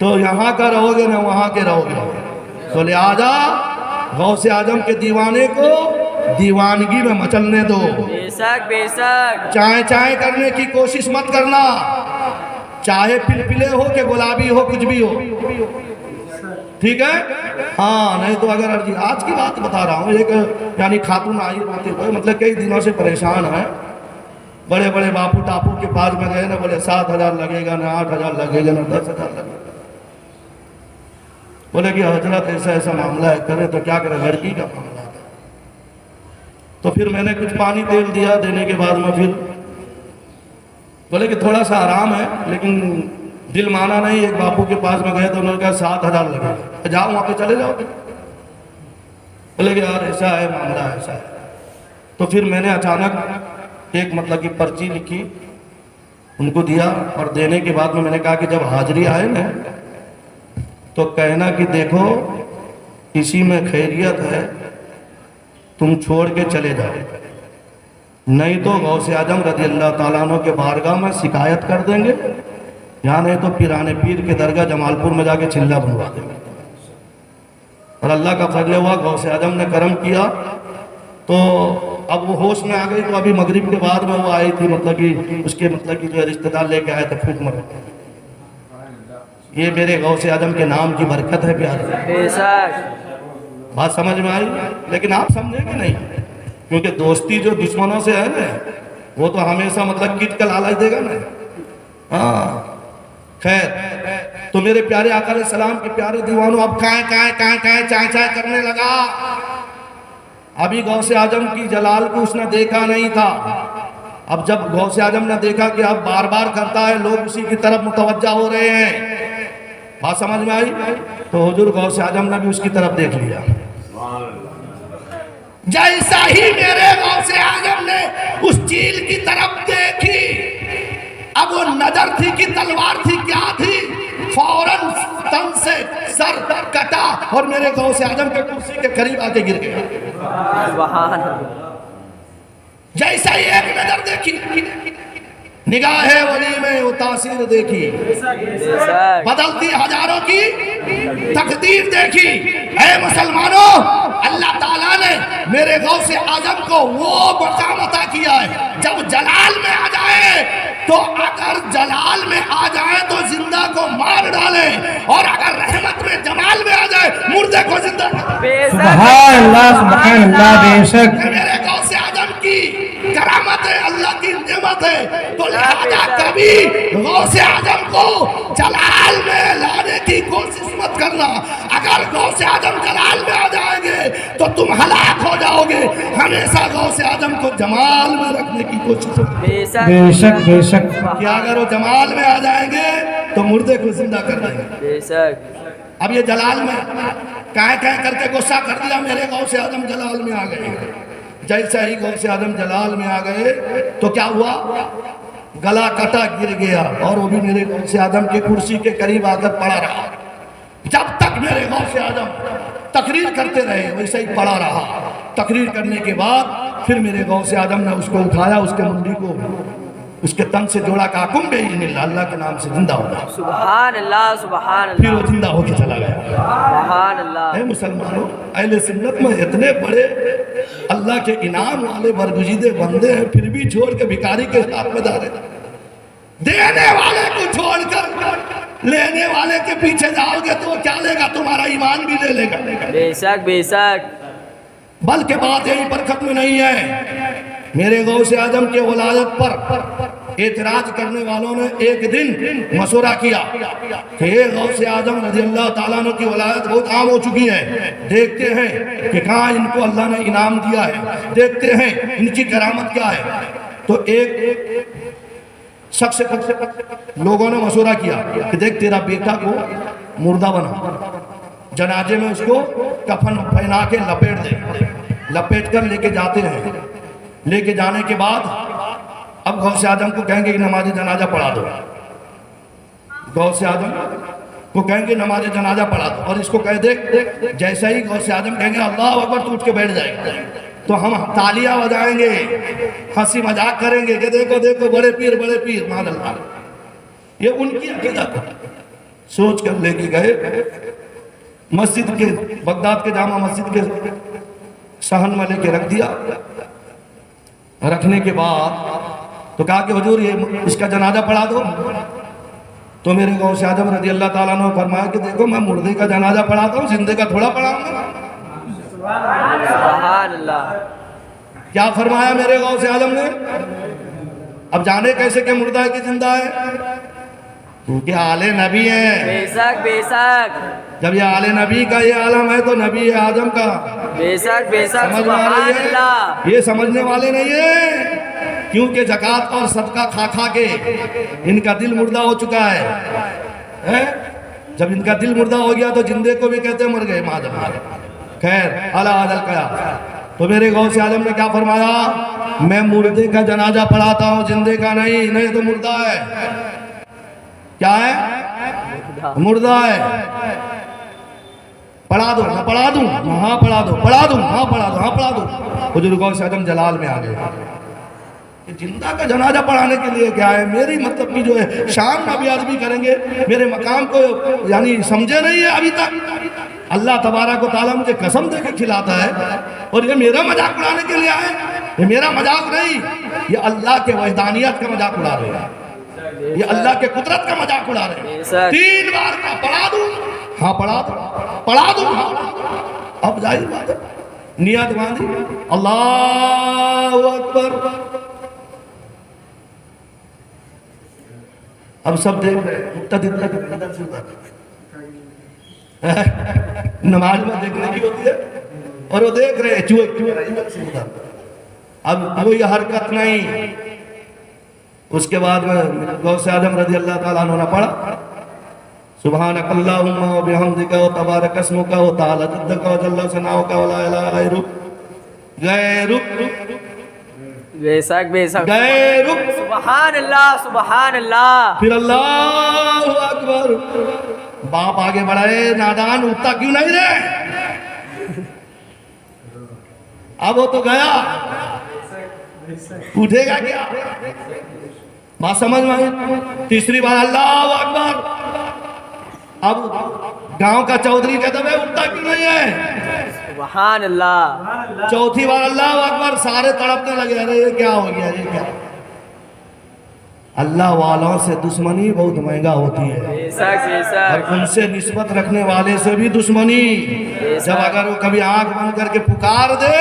तो यहाँ का रहोगे ना वहाँ के रहोगे। तो लिहाजा गौसे आजम के दीवाने को दीवानगी में मचलने दो। बेशक बेशक चाय चाय करने की कोशिश मत करना, चाहे पिलपिले हो के गुलाबी हो, कुछ भी हो, ठीक है। हाँ, नहीं तो अगर आज की बात बता रहा हूँ, एक यानी खातून आई रोते हुए, मतलब कई दिनों से परेशान है। बड़े बड़े बापू टापू के पास में गए ना, बोले 7,000 लगेगा ना, 8,000 लगेगा ना, 10,000 लगेगा। बोले कि हजरत ऐसा ऐसा मामला है, करे तो क्या करे, लड़की का मामला है। तो फिर मैंने कुछ पानी तेल दिया, देने के बाद में फिर बोले कि थोड़ा सा आराम है, लेकिन दिल माना नहीं। एक बापू के पास में गए तो उन्होंने कहा 7,000 लगेगा, जाओ वहाँ पे चले जाओ। बोले कि यार ऐसा है मामला, ऐसा है। तो फिर मैंने अचानक एक मतलब की पर्ची लिखी, उनको दिया, और देने के बाद में मैंने कहा कि जब हाजिरी आए ना तो कहना कि देखो इसी में खैरियत है, तुम छोड़ के चले जाओ, नहीं तो गौसे आजम रज़ी अल्लाह ताला अन्हु के बारगाह में शिकायत कर देंगे, या नहीं तो पिराने पीर के दरगाह जमालपुर में जाके चिल्ला बनवा देंगे। और अल्लाह का फजल हुआ, गौसे आजम ने करम किया, तो अब वो होश में आ गई। तो अभी मगरिब के बाद में वो आई थी, मतलब कि उसके मतलब कि जो रिश्तेदार लेके आए थे फूक मर। ये मेरे गौसे आजम के नाम की बरकत है प्यारे। बात समझ में आई? लेकिन आप समझेंगे नहीं, क्योंकि दोस्ती जो दुश्मनों से है ना, वो तो हमेशा मतलब कीट का लालच देगा ना। हाँ खैर, तो मेरे प्यारे आका अलैहिस्सलाम के प्यारे दीवानों, अब काए काए काए काए चाय चाय करने लगा। अभी गौसे आजम की जलाल को उसने देखा नहीं था। अब जब गौसे आजम ने देखा कि अब बार बार करता है, लोग उसी की तरफ मुतवज्जा हो रहे हैं, बात समझ में आई, तो हुजूर गौसे आजम ने भी उसकी तरफ देख लिया। जैसा ही मेरे गौसे आजम ने उस चील की तरफ देखी, अब वो नजर थी कि तलवार थी, क्या थी, फौरन तन से सर कटा और मेरे गौसे आजम के कुर्सी के करीब आके गिर गया। जैसा ही एक नजर देखी, निगाह वली में वो तासीर देखी, बदलती हजारों की तकदीर देखी। ऐ मुसलमानों, अल्लाह ताला ने मेरे गौसे आजम को वो मकाम अता किया है, जब जलाल में आ जाए तो अगर जलाल में आ जाए तो जिंदा को मार डाले, और अगर रहमत में जमाल में आ जाए मुर्दे को जिंदा। सुभान अल्लाह, सुभान अल्लाह, बेशक मेरे गौसे आजम की करामत है, अल्लाह की नेमत है। तो लिहाजा कभी गौसे आजम को जलाल में लाने की कोशिश मत कर। करना, अगर गौसे आजम जलाल में आ जाएंगे तो तुम हलाक हो जाओगे। हमेशा गौसे आजम को जमाल में रखने की कोशिश करो। बेशक बेशक कि अगर वो जमाल में आ जाएंगे तो मुर्दे को जिंदा कर देंगे। बेशक। अब ये जलाल में कह करके गुस्सा कर दिया, मेरे गौसे आजम जलाल में आ गए। जैसा ही गौसे आजम जलाल में आ गए तो क्या हुआ, गला कटा गिर गया और वो भी मेरे गौसे आजम के कुर्सी के करीब आकर पड़ा रहा। जब तक मेरे गौसे आजम तकरीर करते रहे वैसे ही पड़ा रहा। तकरीर करने के बाद फिर मेरे गौसे आजम ने उसको उठाया, उसके मुंडी को उसके तन से जोड़ा, कहा कुम बेइज़्निल्लाह, अल्लाह के नाम से जिंदा हो गया। सुभान अल्लाह सुभान फिर अल्लाह वो जिंदा होके चला गया। सुभान अल्लाह। है मुसलमानों, अहले सुन्नत में इतने बड़े अल्लाह के इनाम वाले बरगुजीदे बंदे हैं, फिर भी छोड़ के भिखारी के साथ में दारे। देने वाले को छोड़कर लेने वाले के पीछे जाओगे तो क्या लेगा, तुम्हारा ईमान भी ले लेगा। बेशक बेशक। बल्कि बात यही पर खत्म नहीं है। मेरे गौसे आजम के वलायत पर एतराज करने वालों ने एक दिन मशवरा किया कि ये गौसे आजम रज़ी अल्लाह ताला अन्हु की वलायत बहुत आम हो चुकी है, देखते हैं कि कहाँ इनको अल्लाह ने इनाम दिया है, देखते हैं इनकी करामत क्या है। तो एक शख्स लोगों ने मशवरा किया कि देख तेरा बेटा को मुर्दा बना, जनाजे में उसको कफन पहना के लपेट दे, लपेट कर लेके जाते हैं। लेके जाने के बाद अब गौसे आजम को कहेंगे कि नमाज जनाजा पढ़ा दो, गौसे आजम को कहेंगे नमाज जनाजा पढ़ा दो, और इसको कह दे। जैसा ही गौसे आजम कहेंगे अल्लाह अकबर, तो उठ के बैठ जाएगा। तो हम तालियां बजाएंगे, हंसी मजाक करेंगे कि देखो देखो बड़े पीर मादल्ला। ये उनकी अकीदा था। सोच कर लेके गए मस्जिद के, बगदाद के जामा मस्जिद के सहन में लेके रख दिया। रखने के बाद तो कहा कि हुजूर ये इसका जनाजा पढ़ा दो। तो मेरे गौसे आजम रज़ी अल्लाह ताला ने फरमाया कि देखो मैं मुर्दे का जनाजा पढ़ाता हूँ, जिंदे का थोड़ा पढ़ाऊंगा। सुभान अल्लाह। क्या फरमाया मेरे गौसे आजम ने? अब जाने कैसे कि मुर्दा है कि जिंदा है, क्योंकि आले नबी है। बेशक बेशक। जब ये आले नबी का ये आलम है तो नबी है आजम का। बेशक बेशक। समझ में आ रही सुभान है? अल्लाह। ये समझने वाले नहीं है, क्योंकि ज़कात और सदका खा खा के इनका दिल मुर्दा हो चुका है? जब इनका दिल मुर्दा हो गया तो जिंदे को भी कहते मर गए मादम। खैर अला आदल कया। तो मेरे गौसे आजम ने क्या फरमाया, मैं मुर्दे का जनाजा पढ़ाता हूँ, जिंदे का नहीं, नहीं तो मुर्दा है। क्या है? मुर्दा है। पढ़ा दो ना पढ़ा दूं, हाँ पढ़ा दो, पढ़ा दूं, हाँ पढ़ा दो, हाँ पढ़ा दो। हुजूर गौसे आजम जलाल में आ गए। जिंदा का जनाजा पढ़ाने के लिए क्या है, मेरी मतलब की जो है शाम में भी आदमी करेंगे, मेरे मकाम को यानी समझे नहीं है अभी तक। अल्लाह तबारक व तआला मुझे कसम दे के खिलाता है और ये मेरा मजाक उड़ाने के लिए आए। ये मेरा मजाक नहीं, ये अल्लाह के वहदानियत का मजाक उड़ा रहे हैं, ये अल्लाह के कुदरत का मजाक उड़ा रहे हैं। 3 बार का पढ़ा दूं, हाँ पढ़ा दो, पढ़ा दूं, हाँ। अब जाहिर बात है नियत बांधी, अल्लाहु अकबर। अब सब देख रहे नमाज में देखने की होती है और वो देख रहे चूहे। अब कोई हरकत नहीं। उसके बाद में गौसे आजम रज़ी अल्लाह ताला अन्हु ने पढ़ा, सुब्हानक अल्लाहुम्मा व बिहम्दिका व तबारक अस्मुका व तआला जद्दुका व जल्ला सनाउका व ला इलाहा गैरुक। बेशक बेशक। गैरुक। सुभान अल्लाह सुभान अल्लाह। फिर अल्लाहु अकबर। बाप आगे बढ़ाए, नादान उठता क्यों नहीं रे? अब वो तो गया, उठेगा क्या? बात समझ में आई? तीसरी बार अल्लाहु अकबर। अब गांव का चौधरी कहता है उठता क्यों नहीं है? सुभान अल्लाह। चौथी बार अल्लाहु अकबर। सारे तड़पने लगे, अरे ये क्या हो गया, ये क्या? अल्लाह वालों से दुश्मनी बहुत महंगा होती है, बेशक बेशक। और उनसे निस्बत रखने वाले से भी दुश्मनी। जब अगर वो कभी आंख बंद करके पुकार दे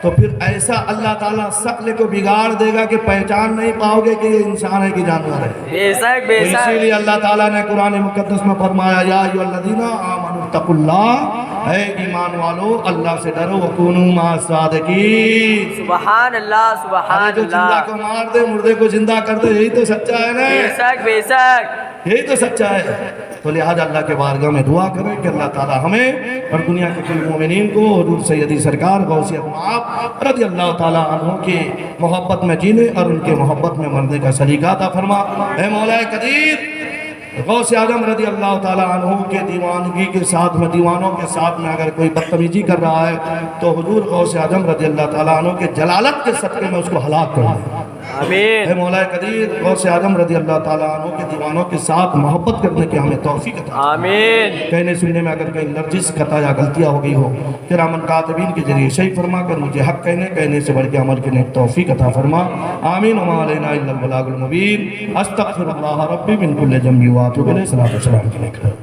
तो फिर ऐसा अल्लाह ताला शक्ल को बिगाड़ देगा कि पहचान नहीं पाओगे कि ये इंसान है कि जानवर है। बेशक तो बेशक इसीलिए अल्लाह ताला ने कुरान मुकद्दस में फरमाया या अय्युहल्लज़ीना आमनू तक़ुल्लाह, है ईमान वालो अल्लाह से डरो, वकूनू माअस सादिकीन। सुभान अल्लाह सुभान जो जिंदा अल्लाह। को मार दे मुर्दे को जिंदा कर दे, यही तो सच्चा है ना, बेशक बेशक यही तो सच्चा है। तो लिहाजा अल्लाह के बारगाह में दुआ करें कि अल्लाह ताला हमें और दुनिया के कुल मोमिनीन को हुजूर सैयदी सरकार गौसियत मआब रज़ियल्लाहु ताला अन्हु की मोहब्बत में जीने और उनके मोहब्बत में मरने का सलीका अता फरमा। ऐ मौला कदीर गौस आजम रज़ी अल्लाह ताला अन्हु के दीवानगी के साथ में, दीवानों के साथ में अगर कोई बदतमीजी कर रहा है तो हुजूर गौस आजम रज़ी अल्लाह ताला अन्हु के जलालत के सदक़े में उसको हलाक कर दे। आमीन। है मौला कदीर गौस आजम रज़ी अल्लाह ताला अन्हु के दीवानों के साथ मोहब्बत करने की हमें तौफीक अता। आमीन। कहने सुनने में अगर कहीं लर्जिश खता या गलतियाँ हो गई हो, किरामन कातिबीन के जरिए सही फरमा कर मुझे हक कहने से बढ़ के अमल करने की तौफीक अता फरमा। आमीन। वमा अलैना इल्लल बलागुल मुबीन। अस्तगफिरुल्लाह रब्बी मिन कुल्लि ज़ंबि व अतूबु इलैहि। सलातो सलाम के लिए